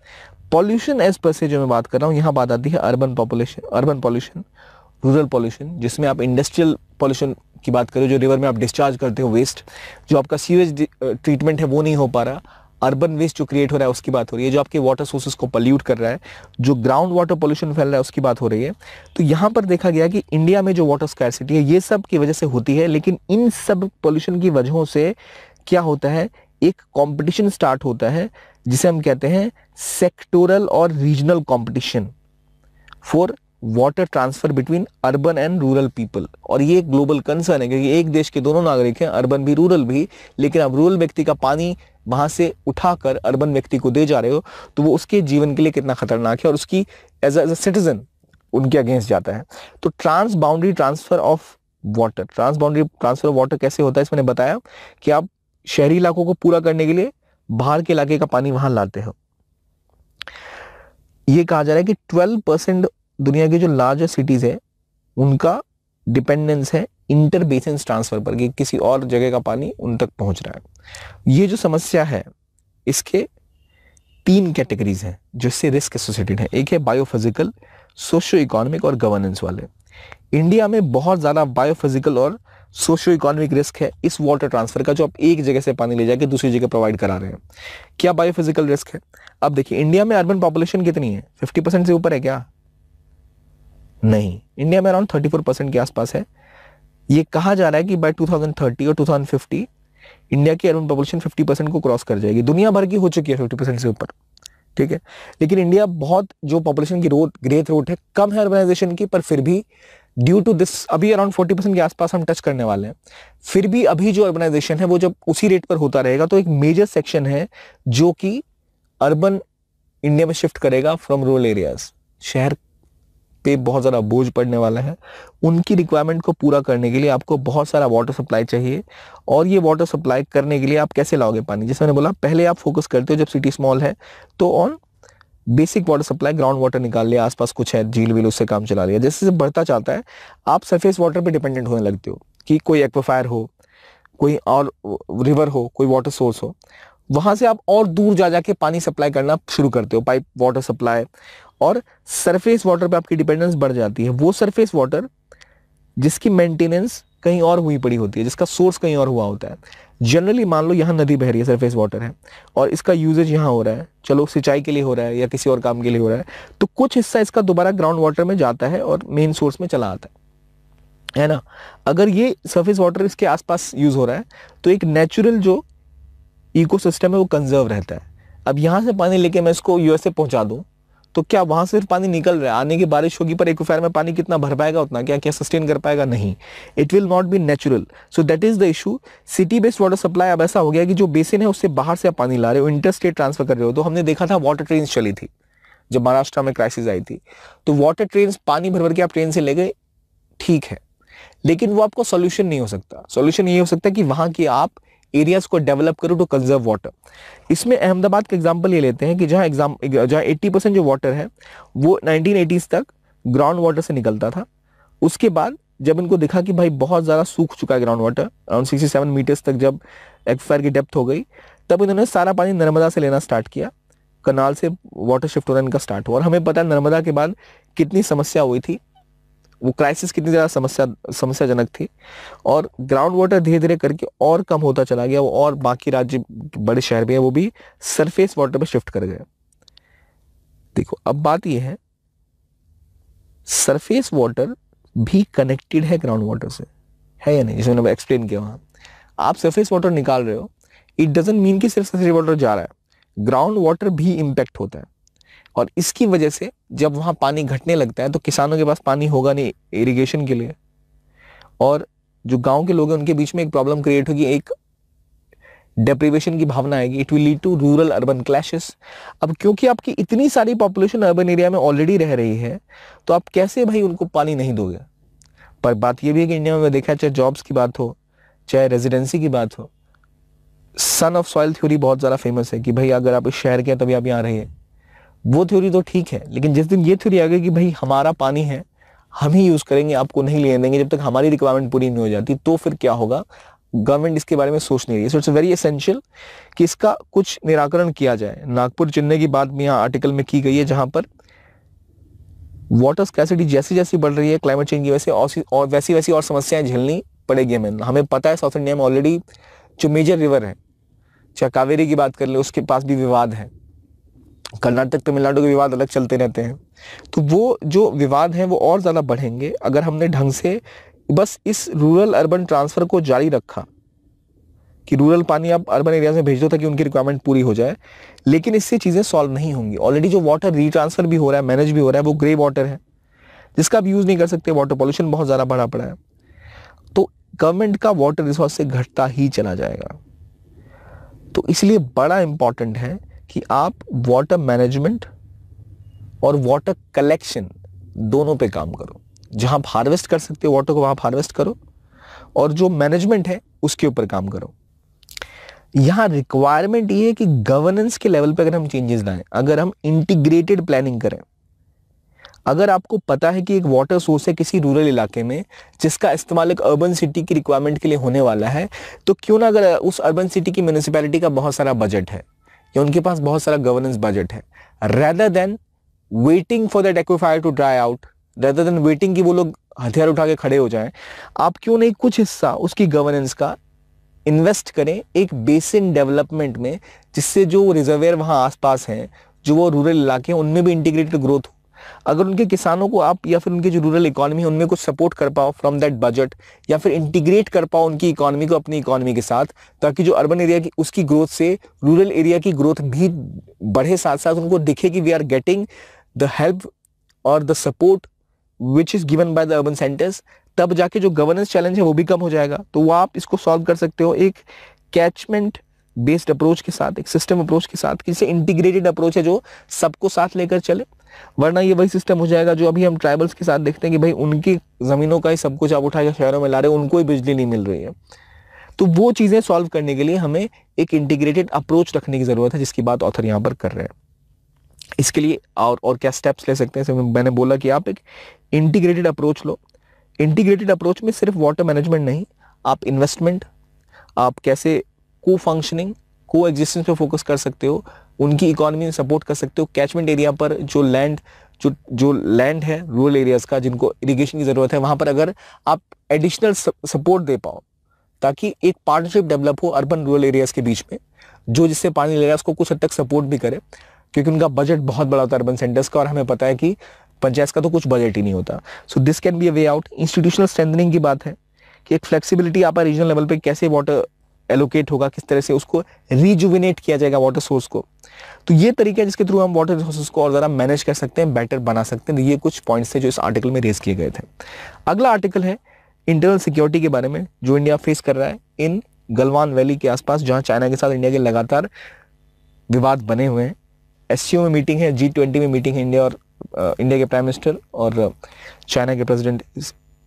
पॉल्यूशन एज पर से जो मैं बात कर रहा हूँ, यहाँ बात आती है अर्बन पॉल्यूशन, रूरल पॉल्यूशन, जिसमें आप इंडस्ट्रियल पॉल्यूशन की बात करें, जो रिवर में आप डिस्चार्ज करते हो वेस्ट, जो आपका सीवेज ट्रीटमेंट है वो नहीं हो पा रहा, अर्बन वेस्ट जो क्रिएट हो रहा है उसकी बात हो रही है, जो आपके वाटर सोर्सेज को पॉल्यूट कर रहा है, जो ग्राउंड वाटर पॉल्यूशन फैल रहा है उसकी बात हो रही है। तो यहाँ पर देखा गया कि इंडिया में जो वाटर स्कैर्सिटी है ये सब की वजह से होती है, लेकिन इन सब पॉल्यूशन की वजहों से क्या होता है, एक कंपटीशन स्टार्ट होता है जिसे हम कहते हैं सेक्टोरल और regional competition for water transfer between urban and rural people. और ये एक ग्लोबल कंसर्न है क्योंकि एक देश के दोनों नागरिक हैं, अर्बन भी रूरल भी, लेकिन अब रूरल व्यक्ति का पानी वहां से उठाकर अर्बन व्यक्ति को दे जा रहे हो तो वो उसके जीवन के लिए कितना खतरनाक है और उसकी एज अ सिटीजन उनके अगेंस्ट जाता है। तो trans boundary transfer of water कैसे होता है, इसमें मैंने बताया कि आप शहरी इलाकों को पूरा करने के लिए बाहर के इलाके का पानी वहां लाते हो। ये कहा जा रहा है कि 12% दुनिया की जो लार्जेस्ट सिटीज है उनका डिपेंडेंस है इंटर बेसिन ट्रांसफर पर, कि किसी और जगह का पानी उन तक पहुंच रहा है। ये जो समस्या है इसके 3 कैटेगरीज हैं जिससे रिस्क एसोसिएटेड है। एक है बायोफिजिकल, सोशियो इकोनॉमिक और गवर्नेंस वाले। इंडिया में बहुत ज्यादा बायोफिजिकल और सोशियो इकोनॉमिक रिस्क है इस वाटर ट्रांसफर का, जो आप एक जगह से पानी ले जाके दूसरी जगह प्रोवाइड करा रहे हैं। क्या बायोफिजिकल रिस्क है? अब देखिए इंडिया में अर्बन पॉपुलेशन कितनी है, 50% से ऊपर है क्या? नहीं, इंडिया में अराउंड 34% के आसपास है। ये कहा जा रहा है कि बाय 2030 और 2050 इंडिया की अर्बन पॉपुलेशन 50% को क्रॉस कर जाएगी। दुनिया भर की हो चुकी है 50% से ऊपर, ठीक है, लेकिन इंडिया बहुत जो पॉपुलेशन की ग्रेथ रेट है कम है अर्बनाइजेशन की, पर फिर भी ड्यू टू दिस अभी अराउंड 40% के आसपास हम टच करने वाले हैं। फिर भी अभी जो अर्बनाइजेशन है वो जब उसी रेट पर होता रहेगा तो एक मेजर सेक्शन है जो कि अर्बन इंडिया में शिफ्ट करेगा फ्रॉम रूरल एरियाज। शहर पे बहुत ज़्यादा बोझ पड़ने वाला है। उनकी रिक्वायरमेंट को पूरा करने के लिए आपको बहुत सारा वाटर सप्लाई चाहिए, और ये वाटर सप्लाई करने के लिए आप कैसे लाओगे पानी? जैसे मैंने बोला पहले आप फोकस करते हो जब सिटी स्मॉल है तो on basic water supply, ground water निकाल लिया, आसपास कुछ है झील वील उससे काम चला लिया। जैसे जैसे बढ़ता चाहता है आप सरफेस वाटर पे डिपेंडेंट होने लगते हो कि कोई एक्वाफायर हो, कोई और रिवर हो, कोई वाटर सोर्स हो, वहां से आप और दूर जा जाके पानी सप्लाई करना शुरू करते हो, पाइप वाटर सप्लाई, और सरफेस वाटर पे आपकी डिपेंडेंस बढ़ जाती है। वो सरफेस वाटर जिसकी मेंटेनेंस कहीं और हुई पड़ी होती है, जिसका सोर्स कहीं और हुआ होता है। जनरली मान लो यहाँ नदी बह रही है, सरफेस वाटर है और इसका यूजेज यहाँ हो रहा है, चलो सिंचाई के लिए हो रहा है या किसी और काम के लिए हो रहा है, तो कुछ हिस्सा इसका दोबारा ग्राउंड वाटर में जाता है और मेन सोर्स में चला आता है ना। अगर ये सरफेस वाटर इसके आसपास यूज हो रहा है तो एक नेचुरल जो इकोसिस्टम है वो कंजर्व रहता है। अब यहाँ से पानी लेके मैं इसको यूएसए पहुंचा दूं तो क्या वहां से पानी निकल रहा है, आने की बारिश होगी पर एक्वाफायर में पानी कितना भर पाएगा उतना, क्या क्या सस्टेन कर पाएगा? नहीं, it will not be natural. So that is the issue. City based water supply अब ऐसा हो गया कि जो बेसिन है उससे बाहर से आप पानी ला रहे हो, इंटर स्टेट ट्रांसफर कर रहे हो। तो हमने देखा था वाटर ट्रेन चली थी जब महाराष्ट्र में क्राइसिस आई थी, तो वाटर ट्रेन पानी भर भर के आप ट्रेन से ले गए, ठीक है, लेकिन वो आपको सोल्यूशन नहीं हो सकता। सोल्यूशन ये हो सकता है कि वहां की आप एरियाज को डेवलप करो टू कंजर्व वाटर। इसमें अहमदाबाद का एग्जांपल ये लेते हैं कि जहां 80% जो वाटर है वो 1980s तक ग्राउंड वाटर से निकलता था। उसके बाद जब इनको देखा कि भाई बहुत ज़्यादा सूख चुका है ग्राउंड वाटर, अराउंड 67 मीटर्स तक जब एक्वाफायर की डेप्थ हो गई, तब इन्होंने सारा पानी नर्मदा से लेना स्टार्ट किया। कनाल से वाटर शिफ्ट होना इनका स्टार्ट हुआ। और हमें पता है नर्मदा के बाद कितनी समस्या हुई थी, वो क्राइसिस कितनी ज़्यादा समस्याजनक थी, और ग्राउंड वाटर धीरे धीरे करके और कम होता चला गया, और बाकी राज्य बड़े शहर भी हैं वो भी सरफेस वाटर पे शिफ्ट कर गए। देखो अब बात ये है, सरफेस वाटर भी कनेक्टेड है ग्राउंड वाटर से, है या नहीं, जिसे मैंने एक्सप्लेन किया वहां। आप सरफेस वाटर निकाल रहे हो, इट डजंट मीन कि सिर्फ सरफेस वाटर जा रहा है, ग्राउंड वाटर भी इंपैक्ट होता है। और इसकी वजह से जब वहां पानी घटने लगता है तो किसानों के पास पानी होगा नहीं इरिगेशन के लिए, और जो गांव के लोग हैं उनके बीच में एक प्रॉब्लम क्रिएट होगी, एक डेप्रिवेशन की भावना आएगी। It will lead to rural urban clashes. अब क्योंकि आपकी इतनी सारी पॉपुलेशन अर्बन एरिया में ऑलरेडी रह रही है, तो आप कैसे भाई उनको पानी नहीं दोगे। पर बात यह भी है कि इंडिया में देखा, चाहे जॉब्स की बात हो, चाहे रेजिडेंसी की बात हो, सन ऑफ सॉइल थ्योरी बहुत ज़्यादा फेमस है कि भाई अगर आप इस शहर के हैं तभी आप यहाँ रहिए। वो थ्योरी तो ठीक है, लेकिन जिस दिन ये थ्योरी आ गई कि भाई हमारा पानी है, हम ही यूज़ करेंगे, आपको नहीं लेने देंगे जब तक हमारी रिक्वायरमेंट पूरी नहीं हो जाती, तो फिर क्या होगा। गवर्नमेंट इसके बारे में सोच नहीं रही है। सो इट्स वेरी एसेंशियल कि इसका कुछ निराकरण किया जाए। नागपुर चेन्नई की बात भी यहाँ आर्टिकल में की गई है, जहां पर वाटर स्कैसिटी जैसी जैसी बढ़ रही है क्लाइमेट चेंज की वजह से, और वैसी वैसी और समस्याएं झेलनी पड़ेगी हमें। हमें पता है साउथ इंडिया में ऑलरेडी जो मेजर रिवर है, चाहे कावेरी की बात कर ले, उसके पास भी विवाद है। कर्नाटक तमिलनाडु के विवाद अलग चलते रहते हैं। तो वो जो विवाद हैं वो और ज़्यादा बढ़ेंगे अगर हमने ढंग से बस इस रूरल अर्बन ट्रांसफ़र को जारी रखा कि रूरल पानी आप अर्बन एरियाज में भेज दो ताकि उनकी रिक्वायरमेंट पूरी हो जाए। लेकिन इससे चीज़ें सॉल्व नहीं होंगी। ऑलरेडी जो वाटर रीट्रांसफर भी हो रहा है, मैनेज भी हो रहा है, वो ग्रे वाटर है जिसका आप यूज़ नहीं कर सकते। वाटर पॉल्यूशन बहुत ज़्यादा बढ़ा पड़ा है, तो गवर्नमेंट का वाटर रिसोर्स से घटता ही चला जाएगा। तो इसलिए बड़ा इंपॉर्टेंट है कि आप वाटर मैनेजमेंट और वाटर कलेक्शन दोनों पे काम करो। जहां आप हार्वेस्ट कर सकते हो वाटर को, वहां हार्वेस्ट करो, और जो मैनेजमेंट है उसके ऊपर काम करो। यहां रिक्वायरमेंट ये है कि गवर्नेंस के लेवल पे अगर हम चेंजेस लाएं, अगर हम इंटीग्रेटेड प्लानिंग करें, अगर आपको पता है कि एक वाटर सोर्स है किसी रूरल इलाके में जिसका इस्तेमाल एक अर्बन सिटी की रिक्वायरमेंट के लिए होने वाला है, तो क्यों ना, अगर उस अर्बन सिटी की म्यूनिसिपैलिटी का बहुत सारा बजट है या उनके पास बहुत सारा गवर्नेंस बजट है, rather than waiting for that aquifer to dry out, rather than waiting कि वो लोग हथियार उठा के खड़े हो जाएं, आप क्यों नहीं कुछ हिस्सा उसकी गवर्नेंस का इन्वेस्ट करें एक बेसिन डेवलपमेंट में, जिससे जो रिजर्वेयर वहां आसपास हैं, जो वो रूरल इलाके हैं, उनमें भी इंटीग्रेटेड ग्रोथ हो। अगर उनके किसानों को आप या फिर उनकी जो रूरल इकोनॉमी है उनमें कुछ सपोर्ट कर पाओ फ्रॉम दैट बजट, या फिर इंटीग्रेट कर पाओ उनकी इकोनॉमी को अपनी इकोनॉमी के साथ, ताकि जो अर्बन एरिया की उसकी ग्रोथ से रूरल एरिया की ग्रोथ भी बढ़े, साथ साथ उनको दिखे कि we are getting the help और the support which is given by the urban centres, तब जाके जो गवर्नेंस चैलेंज है वो भी कम हो जाएगा। तो वो आप इसको सॉल्व कर सकते हो एक कैचमेंट बेस्ड अप्रोच के साथ, एक सिस्टम अप्रोच के साथ, जिससे इंटीग्रेटेड अप्रोच है जो सबको साथ लेकर चले। वरना ये वही सिस्टम हो जाएगा जो अभी हम ट्राइबल्स के साथ देखते हैं कि भाई उनकी जमीनों का ही सब कुछ आप उठा के शहरों में ला रहे हो, उनको ही बिजली नहीं मिल रही है। तो वो चीजें सॉल्व करने के लिए हमें एक इंटीग्रेटेड अप्रोच रखने की जरूरत है, जिसकी बात ऑथर यहाँ पर कर रहे हैं। इसके लिए और क्या स्टेप्स ले सकते हैं। मैंने बोला कि आप एक इंटीग्रेटेड अप्रोच लो। इंटीग्रेटेड अप्रोच में सिर्फ वाटर मैनेजमेंट नहीं, आप इन्वेस्टमेंट, आप कैसे को फंक्शनिंग, को एग्जिस्टेंस पे फोकस कर सकते हो, उनकी इकोनॉमी में सपोर्ट कर सकते हो। कैचमेंट एरिया पर जो लैंड है रूरल एरियाज का, जिनको इरिगेशन की जरूरत है, वहां पर अगर आप एडिशनल सपोर्ट दे पाओ, ताकि एक पार्टनरशिप डेवलप हो अर्बन रूरल एरियाज के बीच में, जो जिससे पानी ले रहा है उसको कुछ हद तक सपोर्ट भी करे, क्योंकि उनका बजट बहुत बड़ा होता है अर्बन सेंटर्स का, और हमें पता है कि पंचायत का तो कुछ बजट ही नहीं होता। So this can be a way out. Institutional strengthening की बात है कि एक फ्लेक्सिबिलिटी आप रीजनल लेवल पे कैसे वाटर एलोकेट होगा, किस तरह से उसको रिजुविनेट किया जाएगा वाटर सोर्स को। तो ये तरीका है जिसके थ्रू हम वाटर रिसोर्सेज को और ज़्यादा मैनेज कर सकते हैं, बेटर बना सकते हैं। तो ये कुछ पॉइंट्स थे जो इस आर्टिकल में रेज किए गए थे। अगला आर्टिकल है इंटरनल सिक्योरिटी के बारे में, जो इंडिया फेस कर रहा है इन गलवान वैली के आसपास, जहाँ चाइना के साथ इंडिया के लगातार विवाद बने हुए हैं। SCO में मीटिंग है, G20 में मीटिंग है इंडिया के प्राइम मिनिस्टर और चाइना के प्रेसिडेंट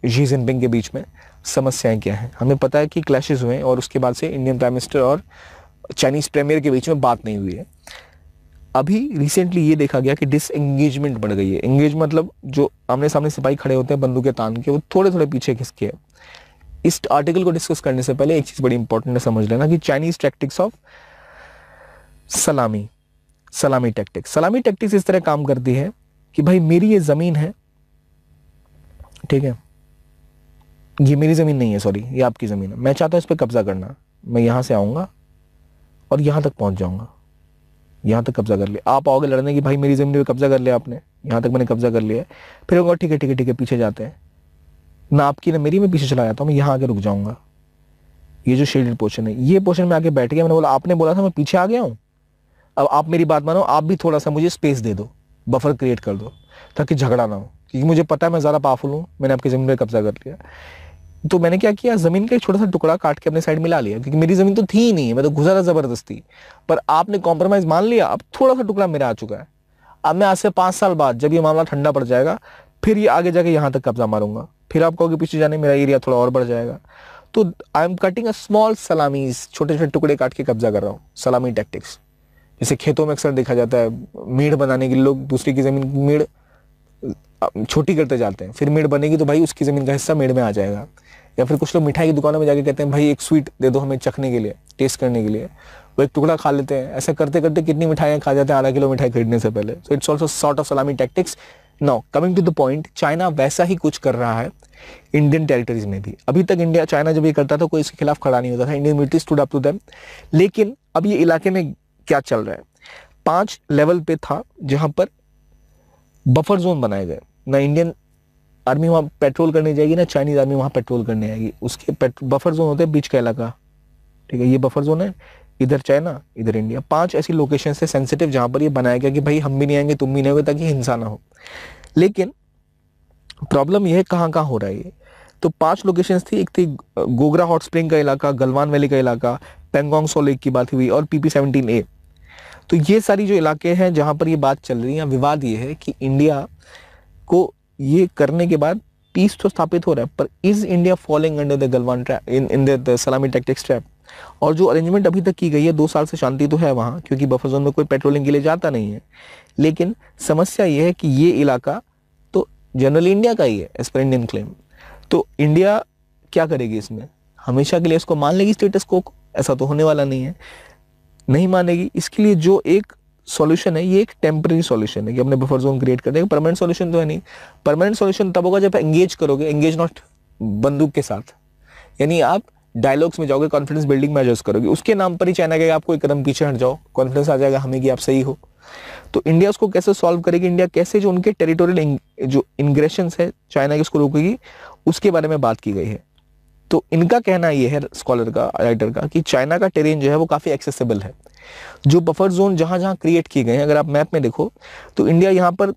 शी जिनपिंग के बीच में। समस्याएं क्या हैं, हमें पता है कि क्लैशेस हुए हैं और उसके बाद से इंडियन प्राइम मिनिस्टर और चाइनीज प्रीमियर के बीच में बात नहीं हुई है। अभी रिसेंटली ये देखा गया कि डिसएंगेजमेंट बढ़ गई है। एंगेज मतलब जो आमने सामने सिपाही खड़े होते हैं बंदूकें तान के, वो थोड़े थोड़े पीछे खिसके है। इस आर्टिकल को डिस्कस करने से पहले एक चीज बड़ी इंपॉर्टेंट है समझ लेना कि चाइनीज टैक्टिक्स ऑफ सलामी, सलामी टैक्टिक्स। सलामी टैक्टिक्स इस तरह काम करती है कि भाई मेरी ये जमीन है, ठीक है, ये मेरी जमीन नहीं है, सॉरी ये आपकी जमीन है, मैं चाहता हूं इस पर कब्जा करना, मैं यहां से आऊंगा और यहां तक पहुंच जाऊंगा, यहां तक कब्जा कर लिया। आप आओगे लड़ने की भाई मेरी जमीन पे कब्जा कर लिया आपने, यहां तक मैंने कब्जा कर लिया है, फिर होगा ठीक है ठीक है ठीक है, पीछे जाते हैं ना आपकी ना मेरी, मैं पीछे चला जाता हूं, मैं यहां आके रुक जाऊंगा। ये जो शेडेड पोर्शन है, ये पोर्शन में आके बैठ गया, मैंने बोला आपने बोला था मैं पीछे आ गया हूं, अब आप मेरी बात मानो, आप भी थोड़ा सा मुझे स्पेस दे दो, बफर क्रिएट कर दो ताकि झगड़ा ना हो, क्योंकि मुझे पता है मैं ज्यादा पावरफुल हूं, मैंने आपकी जमीन पर कब्जा कर लिया। तो मैंने क्या किया, जमीन का एक छोटा सा टुकड़ा काट के अपने साइड मिला लिया, क्योंकि मेरी जमीन तो थी ही नहीं, मैं तो घुसा था जबरदस्ती, पर आपने कॉम्प्रोमाइज मान लिया, अब थोड़ा सा टुकड़ा मेरा आ चुका है। अब मैं आज से 5 साल बाद जब ये मामला ठंडा पड़ जाएगा, फिर ये आगे जाके यहां तक कब्जा मारूंगा, फिर आप कहोगे पीछे जाने मेरा एरिया थोड़ा और बढ़ जाएगा। तो I am cutting a small salamis, छोटे छोटे टुकड़े काट के कब्जा कर रहा हूँ, सलामी टैक्टिक्स। जैसे खेतों में अक्सर देखा जाता है, मेड़ बनाने के लिए लोग दूसरे की जमीन की मेड़ छोटी करते जाते हैं, फिर मेड़ बनेगी तो भाई उसकी जमीन का हिस्सा मेड़ में आ जाएगा। या फिर कुछ लोग मिठाई की दुकानों में जाके कहते हैं भाई एक स्वीट दे दो हमें चखने के लिए, टेस्ट करने के लिए, वो एक टुकड़ा खा लेते हैं। ऐसा करते करते कितनी मिठाइयाँ खा जाते हैं आधा किलो मिठाई खरीदने से पहले। So it's also sort of salami tactics. Now coming to the point, China वैसा ही कुछ कर रहा है इंडियन टेरिटरीज में भी। अभी तक इंडिया चाइना जब ये करता था कोई इसके खिलाफ खड़ा नहीं होता था, Indian military stood up to them. लेकिन अब ये इलाके में क्या चल रहा है, 5 लेवल पे था जहां पर बफर जोन बनाए गए, ना इंडियन आर्मी वहां पेट्रोल करने जाएगी ना चाइनीज आर्मी वहां पेट्रोल करने आएगी, उसके बफर जोन होते हैं बीच का इलाका, ठीक है, ये बफर जोन है, इधर चाइना इधर इंडिया। 5 ऐसी लोकेशन से सेंसिटिव जहां पर ये बनाया गया कि भाई हम भी नहीं आएंगे तुम भी नहीं होगे, ताकि हिंसा ना हो। लेकिन प्रॉब्लम यह कहाँ कहाँ हो रहा है ये, तो 5 लोकेशंस थी, एक थी गोगरा हॉट स्प्रिंग का इलाका, गलवान वैली का इलाका, पेंगोंग सो लेक की बात हुई, और PP-17A। तो ये सारी जो इलाके हैं जहां पर ये बात चल रही है, विवाद ये है कि इंडिया को ये करने के बाद पीस तो स्थापित हो रहा है, पर is India following under the Galwan trap, in the सलामी टैक्टिक्स ट्रैप। और जो अरेंजमेंट अभी तक की गई है, 2 साल से शांति तो है वहां, क्योंकि बफर जोन में कोई पेट्रोलिंग के लिए जाता नहीं है। लेकिन समस्या ये है कि ये इलाका तो जनरली इंडिया का ही है एज पर इंडियन क्लेम। तो इंडिया क्या करेगी इसमें, हमेशा के लिए इसको मान लेगी स्टेटस को? ऐसा तो होने वाला नहीं है, नहीं मानेगी। इसके लिए जो एक सॉल्यूशन है, ये एक टेम्पररी सॉल्यूशन है कि अपने बफर जोन क्रिएट कर देगा, परमानेंट सॉल्यूशन तो है नहीं। परमानेंट सॉल्यूशन तब होगा जब एंगेज करोगे, एंगेज नॉट बंदूक के साथ, यानी आप डायलॉग्स में जाओगे, कॉन्फिडेंस बिल्डिंग मेजर्स करोगे, उसके नाम पर ही चाइना कहेगा आपको एक कदम पीछे हट जाओ, कॉन्फिडेंस आ जाएगा हमें कि आप सही हो। तो इंडिया उसको कैसे सॉल्व करेगी, इंडिया कैसे जो उनके टेरिटोरियल जो इंग्रेशन है चाइना के उसको रोकेगी, उसके बारे में बात की गई है। तो इनका कहना यह है, स्कॉलर का, राइटर का, कि चाइना का टेरेन जो है वो काफी एक्सेसिबल है। जो बफर जोन जहां जहां क्रिएट किए गए हैं, अगर आप मैप में देखो तो इंडिया यहाँ पर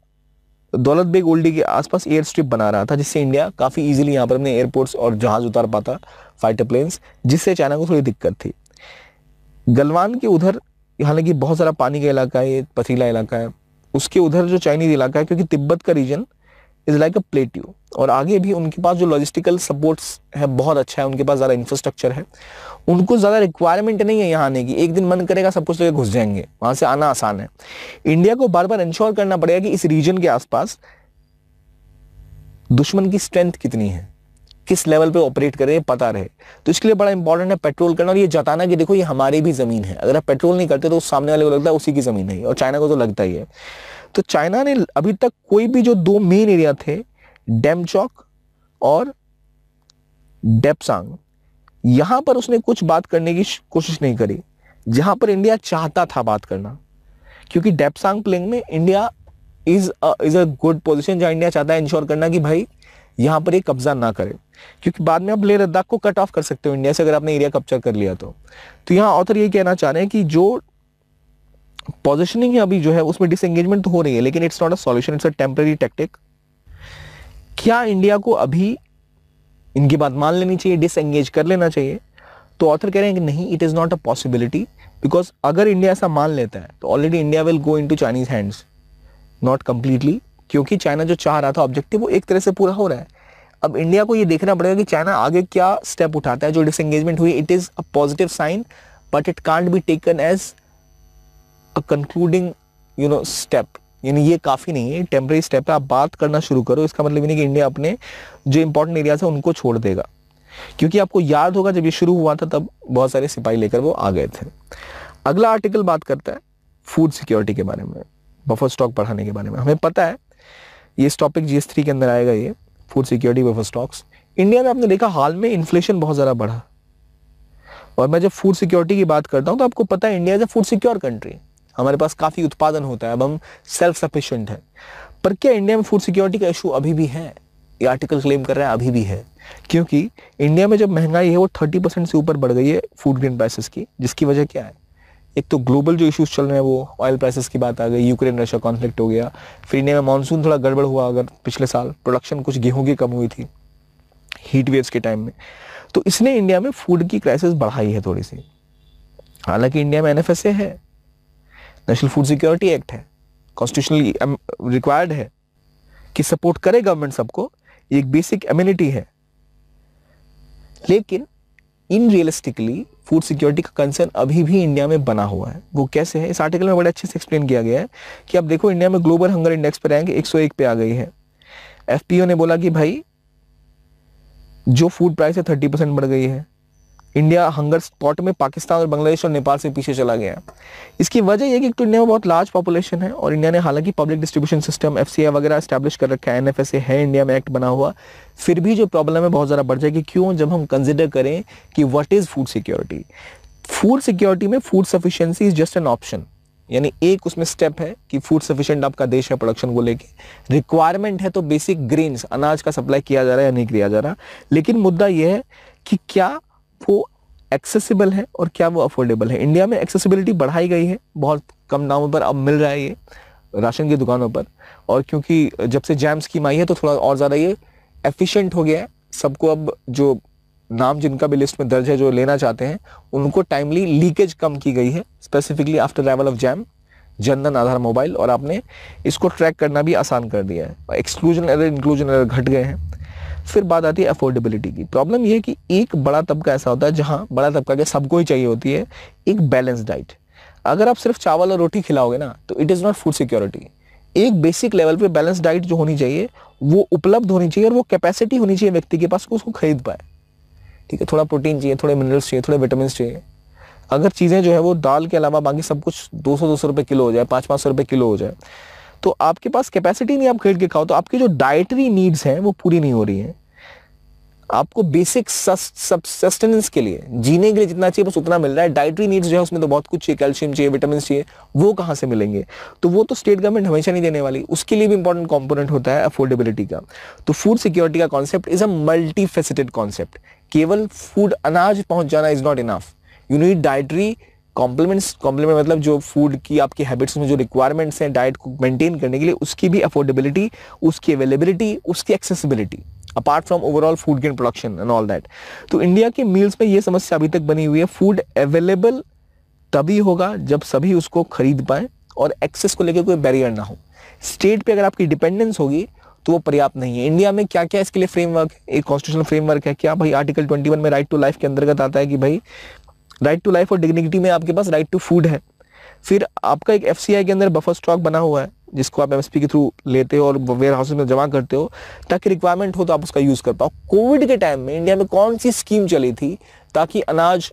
दौलत बेग ओल्डी के आसपास एयर स्ट्रिप बना रहा था, जिससे इंडिया काफी इजीली यहाँ पर अपने एयरपोर्ट्स और जहाज उतार पाता, फाइटर प्लेन्स, जिससे चाइना को थोड़ी दिक्कत थी। गलवान के उधर, हालांकि बहुत सारा पानी का इलाका है, ये पथरीला इलाका है, उसके उधर जो चाइनीज इलाका है, क्योंकि तिब्बत का region is like a plateau, और आगे भी उनके पास जो लॉजिस्टिकल सपोर्ट्स है बहुत अच्छा है, उनके पास ज़्यादा इंफ्रास्ट्रक्चर है, उनको ज़्यादा रिक्वायरमेंट नहीं है यहाँ आने की। एक दिन मन करेगा सब कुछ लेके घुस जाएंगे, वहाँ से आना आसान है। इंडिया को बार बार इंश्योर करना पड़ेगा कि इस रीजन के आसपास दुश्मन की स्ट्रेंथ कितनी है, किस लेवल पे ऑपरेट कर रहे हैं पता रहे। तो इसके लिए बड़ा इंपॉर्टेंट है पेट्रोल करना, और ये जताना कि देखो ये हमारी भी जमीन है। अगर आप पेट्रोल नहीं करते तो सामने वाले को लगता है उसी की जमीन है, और चाइना को तो लगता ही है। तो चाइना ने अभी तक कोई भी जो 2 मेन एरिया थे, डेमचौक और डेपसांग, यहां पर उसने कुछ बात करने की कोशिश नहीं करी, जहां पर इंडिया चाहता था बात करना। क्योंकि डेपसांग प्लेन में India is a good position, जहां इंडिया चाहता है इंश्योर करना कि भाई यहां पर ये कब्जा ना करे, क्योंकि बाद में आप लेह लद्दाख को कट ऑफ कर सकते हो इंडिया से अगर आपने एरिया कैप्चर कर लिया तो। यहां ऑथर ये कहना चाह रहे हैं कि जो पोजिशनिंग है अभी जो है उसमें डिसएंगेजमेंट तो हो रही है, लेकिन it's not a solution, it's a temporary tactic. क्या इंडिया को अभी इनकी बात मान लेनी चाहिए, डिसएंगेज कर लेना चाहिए? तो ऑथर कह रहे हैं कि नहीं, it is not a possibility, because अगर इंडिया ऐसा मान लेता है तो already India will go into Chinese hands, not completely, क्योंकि चाइना जो चाह रहा था ऑब्जेक्टिव वो एक तरह से पूरा हो रहा है। अब इंडिया को ये देखना पड़ेगा कि चाइना आगे क्या स्टेप उठाता है। जो डिसएंगेजमेंट हुई, it is a positive sign, but it can't be taken as a concluding step, यानी ये काफी नहीं है, टेम्पररी स्टेप है। आप बात करना शुरू करो, इसका मतलब नहीं कि इंडिया अपने जो इंपॉर्टेंट एरियाज है उनको छोड़ देगा, क्योंकि आपको याद होगा जब ये शुरू हुआ था तब बहुत सारे सिपाही लेकर वो आ गए थे। अगला आर्टिकल बात करता है फूड सिक्योरिटी के बारे में, बफर स्टॉक बढ़ाने के बारे में। हमें पता है ये इस टॉपिक GS3 के अंदर आएगा, ये food security buffer stocks. India में आपने देखा हाल में इन्फ्लेशन बहुत ज़्यादा बढ़ा, और मैं जब फूड सिक्योरिटी की बात करता हूँ तो आपको पता है India is a food secure country, हमारे पास काफ़ी उत्पादन होता है, अब हम सेल्फ सफिशिएंट है। पर क्या इंडिया में फूड सिक्योरिटी का इशू अभी भी है? ये आर्टिकल क्लेम कर रहा है अभी भी है, क्योंकि इंडिया में जब महंगाई है वो 30% से ऊपर बढ़ गई है फूड ग्रेन प्राइसेस की। जिसकी वजह क्या है? एक तो ग्लोबल जो इश्यूज चल रहे हैं, वो ऑयल प्राइसेस की बात आ गई, यूक्रेन रशिया कॉन्फ्लिक्ट हो गया, फिर इंडिया में मानसून थोड़ा गड़बड़ हुआ, अगर पिछले साल प्रोडक्शन कुछ गेहूं की कम हुई थी हीट वेव्स के टाइम में, तो इसने इंडिया में फूड की क्राइसिस बढ़ाई है थोड़ी सी। हालांकि इंडिया में NFSA है, नेशनल फूड सिक्योरिटी एक्ट है, कॉन्स्टिट्यूशनली रिक्वायर्ड है कि सपोर्ट करे गवर्नमेंट सबको, एक बेसिक एमिनिटी है। लेकिन इन रियलिस्टिकली फूड सिक्योरिटी का कंसर्न अभी भी इंडिया में बना हुआ है। वो कैसे है? इस आर्टिकल में बड़े अच्छे से एक्सप्लेन किया गया है कि अब देखो इंडिया में ग्लोबल हंगर इंडेक्स पे रैंक 101 पे आ गई है। FPO ने बोला कि भाई जो फूड प्राइस है 30% बढ़ गई है। इंडिया हंगर स्पॉट में पाकिस्तान और बांग्लादेश और नेपाल से पीछे चला गया। इसकी वजह यह कि तो इंडिया में बहुत लार्ज पॉपुलेशन है, और इंडिया ने हालांकि पब्लिक डिस्ट्रीब्यूशन सिस्टम FCI वगैरह एस्टैब्लिश कर रखा है, NFSA है इंडिया में एक्ट बना हुआ, फिर भी जो प्रॉब्लम है बहुत ज़्यादा बढ़ जाएगी। क्यों? जब हम कंसिडर करें कि what is food security. Food security में food sufficiency is just an option, यानी एक उसमें स्टेप है कि फूड सफिशिएंट आपका देश है प्रोडक्शन को लेके। रिक्वायरमेंट है तो बेसिक ग्रेन्स, अनाज का सप्लाई किया जा रहा है या नहीं किया जा रहा। लेकिन मुद्दा यह है कि क्या वो एक्सेसिबल है और क्या वो अफोर्डेबल है। इंडिया में एक्सेसिबिलिटी बढ़ाई गई है, बहुत कम दामों पर अब मिल रहा है ये राशन की दुकानों पर, और क्योंकि जब से जैम स्कीम आई है तो थोड़ा और ज़्यादा ये एफिशिएंट हो गया है। सबको अब जो नाम जिनका भी लिस्ट में दर्ज है जो लेना चाहते हैं उनको टाइमली लीकेज कम की गई है, specifically after arrival of jam, Jan Dhan Aadhaar mobile, और आपने इसको ट्रैक करना भी आसान कर दिया है। एक्सक्लूजन एरर इंक्लूजन एरर घट गए हैं। फिर बात आती है अफोर्डेबिलिटी की। प्रॉब्लम यह है कि एक बड़ा तबका ऐसा होता है जहां बड़ा तबका के सबको ही चाहिए होती है एक बैलेंस डाइट। अगर आप सिर्फ चावल और रोटी खिलाओगे ना तो it is not food security. एक बेसिक लेवल पे बैलेंस डाइट जो होनी चाहिए वो उपलब्ध होनी चाहिए, और वो कैपेसिटी होनी चाहिए व्यक्ति के पास को उसको खरीद पाए। ठीक है, थोड़ा प्रोटीन चाहिए, थोड़े मिनरल्स चाहिए, थोड़े विटामिन चाहिए। अगर चीज़ें जो है वो दाल के अलावा बाकी सब कुछ 200 रुपये किलो हो जाए, 500 रुपये किलो हो जाए, तो आपके पास कैपेसिटी नहीं, आप खरीद के खाओ, तो आपकी जो डाइटरी नीड्स हैं वो पूरी नहीं हो रही हैं। आपको बेसिक सस्टेनेंस के लिए, जीने के लिए जितना चाहिए बस उतना मिल रहा है। डाइटरी नीड्स जो है उसमें तो बहुत कुछ चाहिए, कैल्शियम चाहिए, विटामिन चाहिए, वो कहाँ से मिलेंगे? तो वो तो स्टेट गवर्नमेंट हमेशा नहीं देने वाली। उसके लिए भी इंपॉर्टेंट कंपोनेंट होता है अफोर्डेबिलिटी का। तो फूड सिक्योरिटी का concept is a multi faceted concept. केवल फूड अनाज पहुंच जाना is not enough, you need dietary complements. Complement मतलब जो फूड की आपकी हैबिट्स में जो रिक्वायरमेंट्स हैं डाइट को मेंटेन करने के लिए, उसकी भी अफोर्डेबिलिटी, उसकी अवेलेबिलिटी, उसकी accessibility, apart from overall food grain production and all that. तो इंडिया के मील्स में ये समस्या अभी तक बनी हुई है। फूड अवेलेबल तभी होगा जब सभी उसको खरीद पाए और एक्सेस को लेकर कोई बैरियर ना हो। स्टेट पे अगर आपकी डिपेंडेंस होगी तो वो पर्याप्त नहीं है। इंडिया में क्या क्या इसके लिए फ्रेमवर्क, एक कॉन्स्टिट्यूशनल फ्रेमवर्क है क्या भाई? आर्टिकल 21 में राइट टू लाइफ के अंतर्गत आता है कि भाई राइट टू लाइफ और डिग्निटी में आपके पास राइट टू फूड है। फिर आपका एक FCI के अंदर बफर स्टॉक बना हुआ है जिसको आप MSP के थ्रू लेते हो और वेयर हाउस में जमा करते हो ताकि रिक्वायरमेंट हो तो आप उसका यूज कर पाओ। कोविड के टाइम में इंडिया में कौन सी स्कीम चली थी ताकि अनाज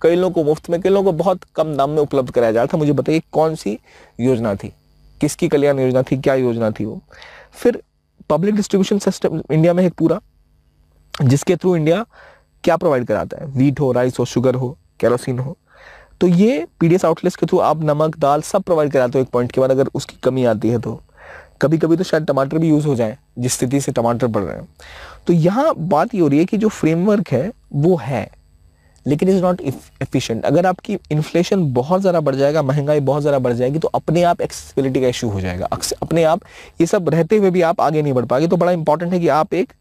कई लोगों को मुफ्त में, कई लोगों को बहुत कम दाम में उपलब्ध कराया जा रहा था? मुझे बताइए कौन सी योजना थी, किसकी कल्याण योजना थी, क्या योजना थी वो? फिर पब्लिक डिस्ट्रीब्यूशन सिस्टम इंडिया में है पूरा, जिसके थ्रू इंडिया क्या प्रोवाइड कराता है, व्हीट हो, राइस हो, शुगर हो, केरोसिन हो। तो ये PDS आउटलेट्स के थ्रू आप नमक, दाल सब प्रोवाइड कराते हो एक पॉइंट के बाद। अगर उसकी कमी आती है तो कभी कभी तो शायद टमाटर भी यूज हो जाए जिस स्थिति से टमाटर बढ़ रहे हैं। तो यहाँ बात ये हो रही है कि जो फ्रेमवर्क है वो है लेकिन इज नॉट एफिशिएंट। अगर आपकी इन्फ्लेशन बहुत ज़्यादा बढ़ जाएगा, महंगाई बहुत ज़्यादा बढ़ जाएगी तो अपने आप एक्सेसिबिलिटी का इशू हो जाएगा। अपने आप ये सब रहते हुए भी आप आगे नहीं बढ़ पाएंगे। तो बड़ा इंपॉर्टेंट है कि आप एक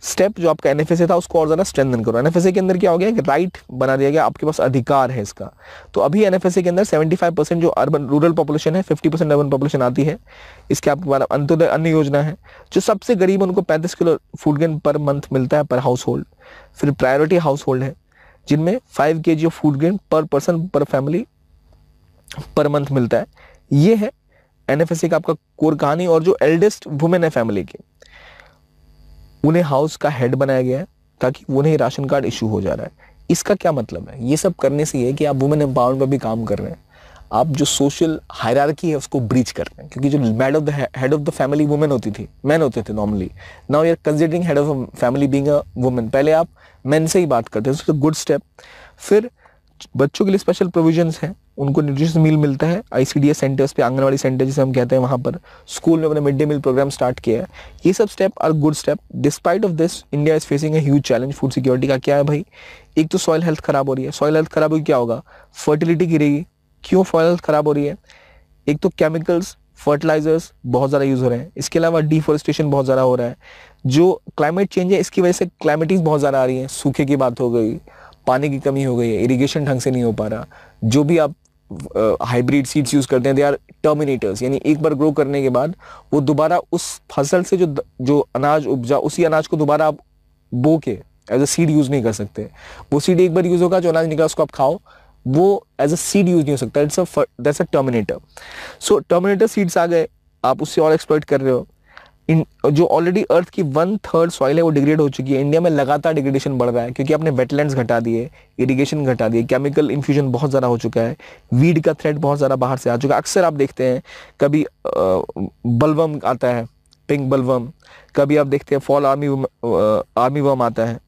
स्टेप जो आपका NFSA था उसको और ज़्यादा स्ट्रेंथन करो। NFSA के अंदर क्या हो गया कि राइट बना दिया गया, आपके पास अधिकार है इसका। तो अभी NFSA के अंदर 75% जो अर्बन रूरल पॉपुलेशन है, 50% अर्बन पॉपुलेशन आती है। इसके आपके पास अंत्योदय अन्य योजना है, जो सबसे गरीब उनको 35 kilo food grain per month मिलता है पर हाउस होल्ड। फिर प्रायोरिटी हाउस होल्ड है जिनमें 5 kg ऑफ फूड ग्रेन पर पर्सन पर फैमिली पर मंथ मिलता है। ये है NFSA का आपका कोर कहानी। और जो एल्डेस्ट वुमेन है फैमिली की, उन्हें हाउस का हेड बनाया गया है ताकि उन्हें राशन कार्ड इशू हो जा रहा है। इसका क्या मतलब है? ये सब करने से ये कि आप वुमेन एम्पावरमेंट पर भी काम कर रहे हैं। आप जो सोशल हायरार्की है उसको ब्रीच कर रहे हैं, क्योंकि जो head of the family women होती थी, मैन होते थे normally, now you are considering head of family being a women. पहले आप मैन से ही बात करते थे, गुड स्टेप। फिर बच्चों के लिए स्पेशल प्रोविजंस हैं, उनको न्यूट्रिशियस मील मिलता है आईसीडीएस सेंटर्स पे, आंगनवाड़ी सेंटर जिसे हम कहते हैं, वहाँ पर स्कूल में अपने mid day meal program start किया है। ये सब step are good step. Despite of this India is facing a huge challenge food security का। क्या है भाई, एक तो सॉइल हेल्थ खराब हो रही है। सॉइल हेल्थ खराब होगी क्या होगा, फर्टिलिटी गिरेगी। क्यों सॉइल हेल्थ खराब हो रही है, एक तो केमिकल्स, फर्टिलाइजर्स बहुत ज़्यादा यूज़ हो रहे हैं, इसके अलावा डिफोरेस्टेशन बहुत ज़्यादा हो रहा है। जो क्लाइमेट चेंज है इसकी वजह से क्लाइमेटीज बहुत ज़्यादा आ रही हैं, सूखे की बात हो गई, पानी की कमी हो गई है, इरिगेशन ढंग से नहीं हो पा रहा। जो भी आप हाइब्रिड सीड्स यूज़ करते हैं, दे आर टर्मिनेटर्स, यानी एक बार ग्रो करने के बाद वो दोबारा उस फसल से जो अनाज उपजा, उसी अनाज को दोबारा आप बो के एज अ सीड यूज़ नहीं कर सकते। वो सीड एक बार यूज़ होगा, जो अनाज निकला उसको आप खाओ, वो एज अ सीड यूज नहीं हो सकता। That's a terminator. So terminator seeds आ गए, आप उससे और एक्सप्लॉइट कर रहे हो। जो ऑलरेडी अर्थ की 1/3 सॉइल है वो डिग्रेड हो चुकी है। इंडिया में लगातार डिग्रेडेशन बढ़ रहा है, क्योंकि आपने वेटलैंड्स घटा दिए, इरिगेशन घटा दिए, केमिकल इन्फ्यूजन बहुत ज़्यादा हो चुका है, वीड का थ्रेट बहुत ज़्यादा बाहर से आ चुका है। अक्सर आप देखते हैं कभी बलवर्म आता है, पिंक बलवर्म, कभी आप देखते हैं फॉल आर्मी वर्म आता है।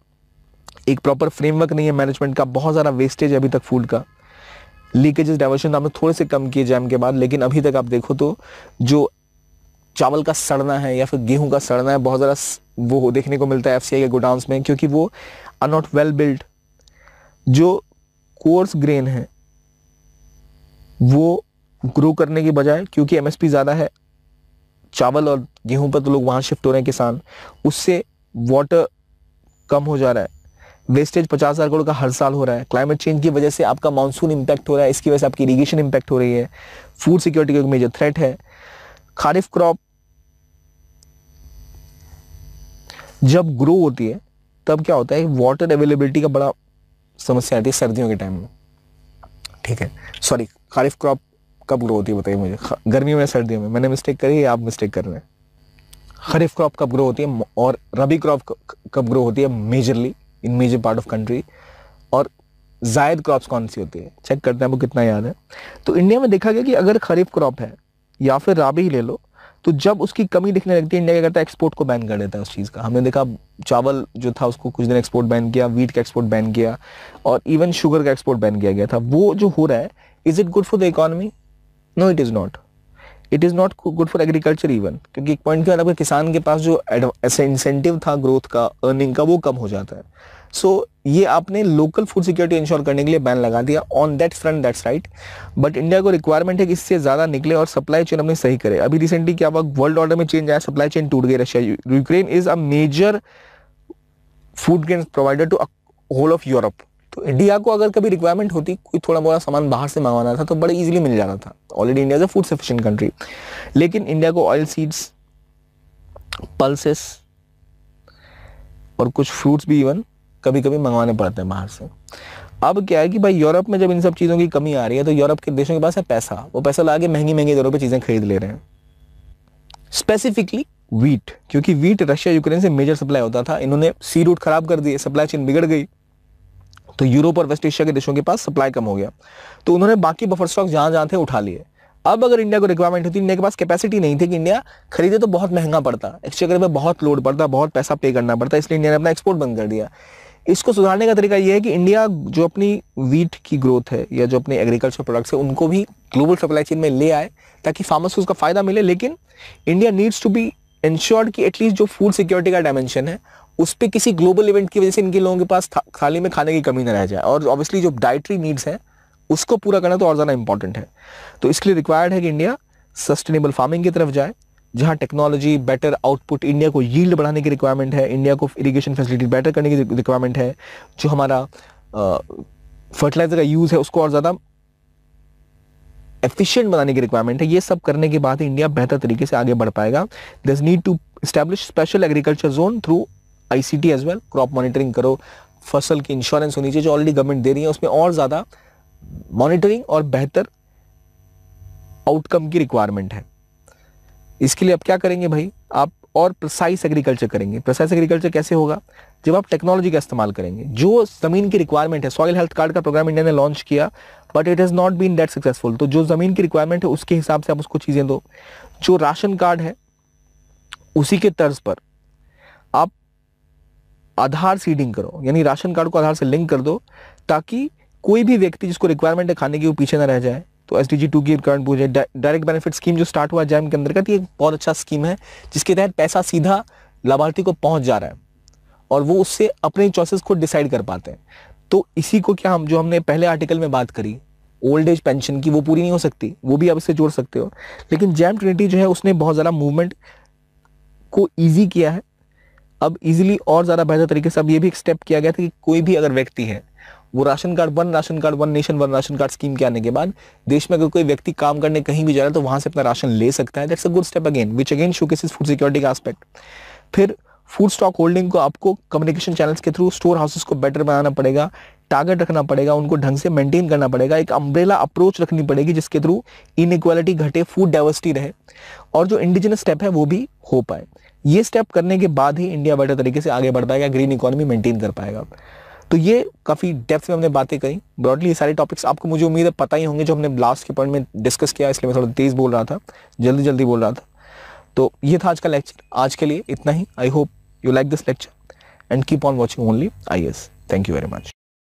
एक प्रॉपर फ्रेमवर्क नहीं है मैनेजमेंट का, बहुत ज़्यादा वेस्टेज है अभी तक फूड का। लीकेजेस, डाइवर्शन आपने थोड़े से कम किए जैम के बाद, लेकिन अभी तक आप देखो तो जो चावल का सड़ना है या फिर गेहूं का सड़ना है, बहुत ज़्यादा वो देखने को मिलता है एफसीआई के गोडाउन्स में, क्योंकि वो आर नॉट वेल बिल्ड। जो कोर्स ग्रेन है वो ग्रो करने की बजाय, क्योंकि एमएसपी ज़्यादा है चावल और गेहूं पर, तो लोग वहाँ शिफ्ट हो रहे हैं किसान, उससे वाटर कम हो जा रहा है। वेस्टेज 50,000 करोड़ का हर साल हो रहा है। क्लाइमेट चेंज की वजह से आपका मानसून इंपैक्ट हो रहा है, इसकी वजह से आपकी इरिगेशन इंपैक्ट हो रही है। फूड सिक्योरिटी का एक मेजर थ्रेट है। खारिफ क्रॉप जब ग्रो होती है तब क्या होता है, वाटर अवेलेबिलिटी का बड़ा समस्या आती है सर्दियों के टाइम में। ठीक है, सॉरी, खारिफ क्रॉप कब ग्रो होती है बताइए मुझे, गर्मियों में सर्दियों में? मैंने मिस्टेक करी है, आप मिस्टेक कर रहे हैं। खरीफ क्रॉप कब ग्रो होती है और रबी क्रॉप कब ग्रो होती है majorly in major part of country, और जायद क्रॉप्स कौन सी होती है, चेक करते हैं आपको कितना याद है। तो इंडिया में देखा गया कि अगर खरीफ क्रॉप है या फिर राबी ही ले लो, तो जब उसकी कमी दिखने लगती है, इंडिया क्या करता है, एक्सपोर्ट को बैन कर देता है उस चीज़ का। हमने देखा चावल जो था उसको कुछ दिन एक्सपोर्ट बैन किया, वीट का एक्सपोर्ट बैन किया, और इवन शुगर का एक्सपोर्ट बैन किया गया था। वो जो हो रहा है, is it good for the economy? No, it is not. It is not good for agriculture even, क्योंकि एक पॉइंट के बाद आपके किसान के पास जो ऐसा इंसेंटिव था ग्रोथ का, अर्निंग का, वो कम हो जाता है। सो ये आपने लोकल फूड सिक्योरिटी इंश्योर करने के लिए बैन लगा दिया on that front, that's right. But India को रिक्वायरमेंट है कि इससे ज़्यादा निकले और सप्लाई चेन अपनी सही करे। अभी रिसेंटली क्या हुआ, वर्ल्ड ऑर्डर में चेंज आया, सप्लाई चेन टूट गई। Russia, Ukraine is a major food grain provider to whole of Europe. तो इंडिया को अगर कभी रिक्वायरमेंट होती, कोई थोड़ा मोड़ा सामान बाहर से मंगवाना था, तो बड़े इजीली मिल जाता था। Already India is a food sufficient country, लेकिन इंडिया को ऑयल सीड्स, पल्सेस और कुछ फ्रूट्स भी इवन कभी कभी मंगवाने पड़ते हैं बाहर से। अब क्या है कि भाई यूरोप में जब इन सब चीज़ों की कमी आ रही है, तो यूरोप के देशों के पास है पैसा, वो पैसा ला के महंगी महंगी दरों पे चीज़ें खरीद ले रहे हैं। स्पेसिफिकली वीट, क्योंकि वीट रशिया यूक्रेन से मेजर सप्लाई होता था, इन्होंने सी रूट खराब कर दिए, सप्लाई चेन बिगड़ गई, तो यूरोप और वेस्ट एशिया के देशों के पास सप्लाई कम हो गया, तो उन्होंने बाकी बफर स्टॉक जहां जहां थे उठा लिए। अब अगर इंडिया को रिक्वायरमेंट होती, इंडिया के पास कैपेसिटी नहीं थी कि इंडिया खरीदे, तो बहुत महंगा पड़ता, एक्सचेकर पे बहुत लोड पड़ता, बहुत पैसा पे करना पड़ता, इसलिए इंडिया ने अपना एक्सपोर्ट बंद कर दिया। इसको सुधारने का तरीका यह है कि इंडिया जो अपनी वीट की ग्रोथ है या जो अपने एग्रीकल्चर प्रोडक्ट्स है उनको भी ग्लोबल सप्लाई चेन में ले आए, ताकि फार्मर्स को उसका फायदा मिले। लेकिन India needs to be insured कि एटलीस्ट जो फूड सिक्योरिटी का डायमेंशन है उस पर किसी ग्लोबल इवेंट की वजह से इनके लोगों के पास थाली में खाने की कमी न रह जाए। और ऑब्वियसली जो डाइटरी नीड्स हैं उसको पूरा करना तो और ज़्यादा इंपॉर्टेंट है। तो इसके लिए रिक्वायर्ड है कि इंडिया सस्टेनेबल फार्मिंग की तरफ जाए, जहां टेक्नोलॉजी, बेटर आउटपुट, इंडिया को यील्ड बढ़ाने की रिक्वायरमेंट है, इंडिया को इरिगेशन फैसिलिटी बेटर करने की रिक्वायरमेंट है, जो हमारा फर्टिलाइजर का यूज़ है उसको और ज़्यादा एफिशिएंट बनाने की रिक्वायरमेंट है। ये सब करने के बाद इंडिया बेहतर तरीके से आगे बढ़ पाएगा। There is need to establish special agriculture zone through ICT as well. Crop monitoring करो, फसल की इंश्योरेंस होनी चाहिए जो ऑलरेडी गवर्नमेंट दे रही है, उसमें और ज़्यादा मॉनिटरिंग और बेहतर आउटकम की रिक्वायरमेंट है। इसके लिए आप क्या करेंगे भाई, आप और प्रिसाइज एग्रीकल्चर करेंगे। प्रिसाइज एग्रीकल्चर कैसे होगा, जब आप टेक्नोलॉजी का इस्तेमाल करेंगे। जो जमीन की रिक्वायरमेंट है, सॉइल हेल्थ कार्ड का प्रोग्राम इंडिया ने लॉन्च किया, but it has not been that successful. तो जो ज़मीन की रिक्वायरमेंट है उसके हिसाब से आप उसको चीज़ें दो। जो राशन कार्ड है उसी के तर्ज पर आप आधार सीडिंग करो, यानी राशन कार्ड को आधार से लिंक कर दो, ताकि कोई भी व्यक्ति जिसको रिक्वायरमेंट है खाने की वो पीछे ना रह जाए। तो SDG 2 की रिक्वायरमेंट पूछे, डायरेक्ट बेनिफिट स्कीम जो स्टार्ट हुआ जैम के अंतर्गत, ये बहुत अच्छा स्कीम है जिसके तहत पैसा सीधा लाभार्थी को पहुंच जा रहा है और वो उससे अपने चॉइसेस को डिसाइड कर पाते हैं। तो इसी को क्या हम जो हमने पहले आर्टिकल में बात करी ओल्ड एज पेंशन की, वो पूरी नहीं हो सकती, वो भी आप इससे जोड़ सकते हो। लेकिन जैम ट्रिनिटी जो है उसने बहुत ज़्यादा मूवमेंट को ईजी किया है। अब इजीली और ज़्यादा बेहतर तरीके से अब ये भी एक स्टेप किया गया था कि कोई भी अगर व्यक्ति है वो ration card one nation one ration card scheme के आने के बाद देश में अगर कोई व्यक्ति काम करने कहीं भी जा रहा है तो वहां से अपना राशन ले सकता है। That's a good step again which again showcases food security का एस्पेक्ट। फिर फूड स्टॉक होल्डिंग को आपको कम्युनिकेशन चैनल्स के थ्रू स्टोर हाउसेस को बेटर बनाना पड़ेगा, टारगेट रखना पड़ेगा, उनको ढंग से मेंटेन करना पड़ेगा, एक अम्ब्रेला अप्रोच रखनी पड़ेगी जिसके थ्रू इनइक्वालिटी घटे, फूड डाइवर्सिटी रहे और जो इंडिजिनस स्टेप है वो भी हो पाए। ये स्टेप करने के बाद ही इंडिया बेटर तरीके से आगे बढ़ पाएगा, ग्रीन इकोनॉमी मेंटेन कर पाएगा। तो ये काफ़ी डेप्थ में हमने बातें करी। ब्रॉडली ये सारे टॉपिक्स आपको मुझे उम्मीद है पता ही होंगे जो हमने लास्ट के पॉइंट में डिस्कस किया, इसलिए मैं थोड़ा तेज़ बोल रहा था, जल्दी बोल रहा था। तो ये था आज का लेक्चर। आज के लिए इतना ही। I hope you like this lecture and keep on watching only IAS। Thank you very much.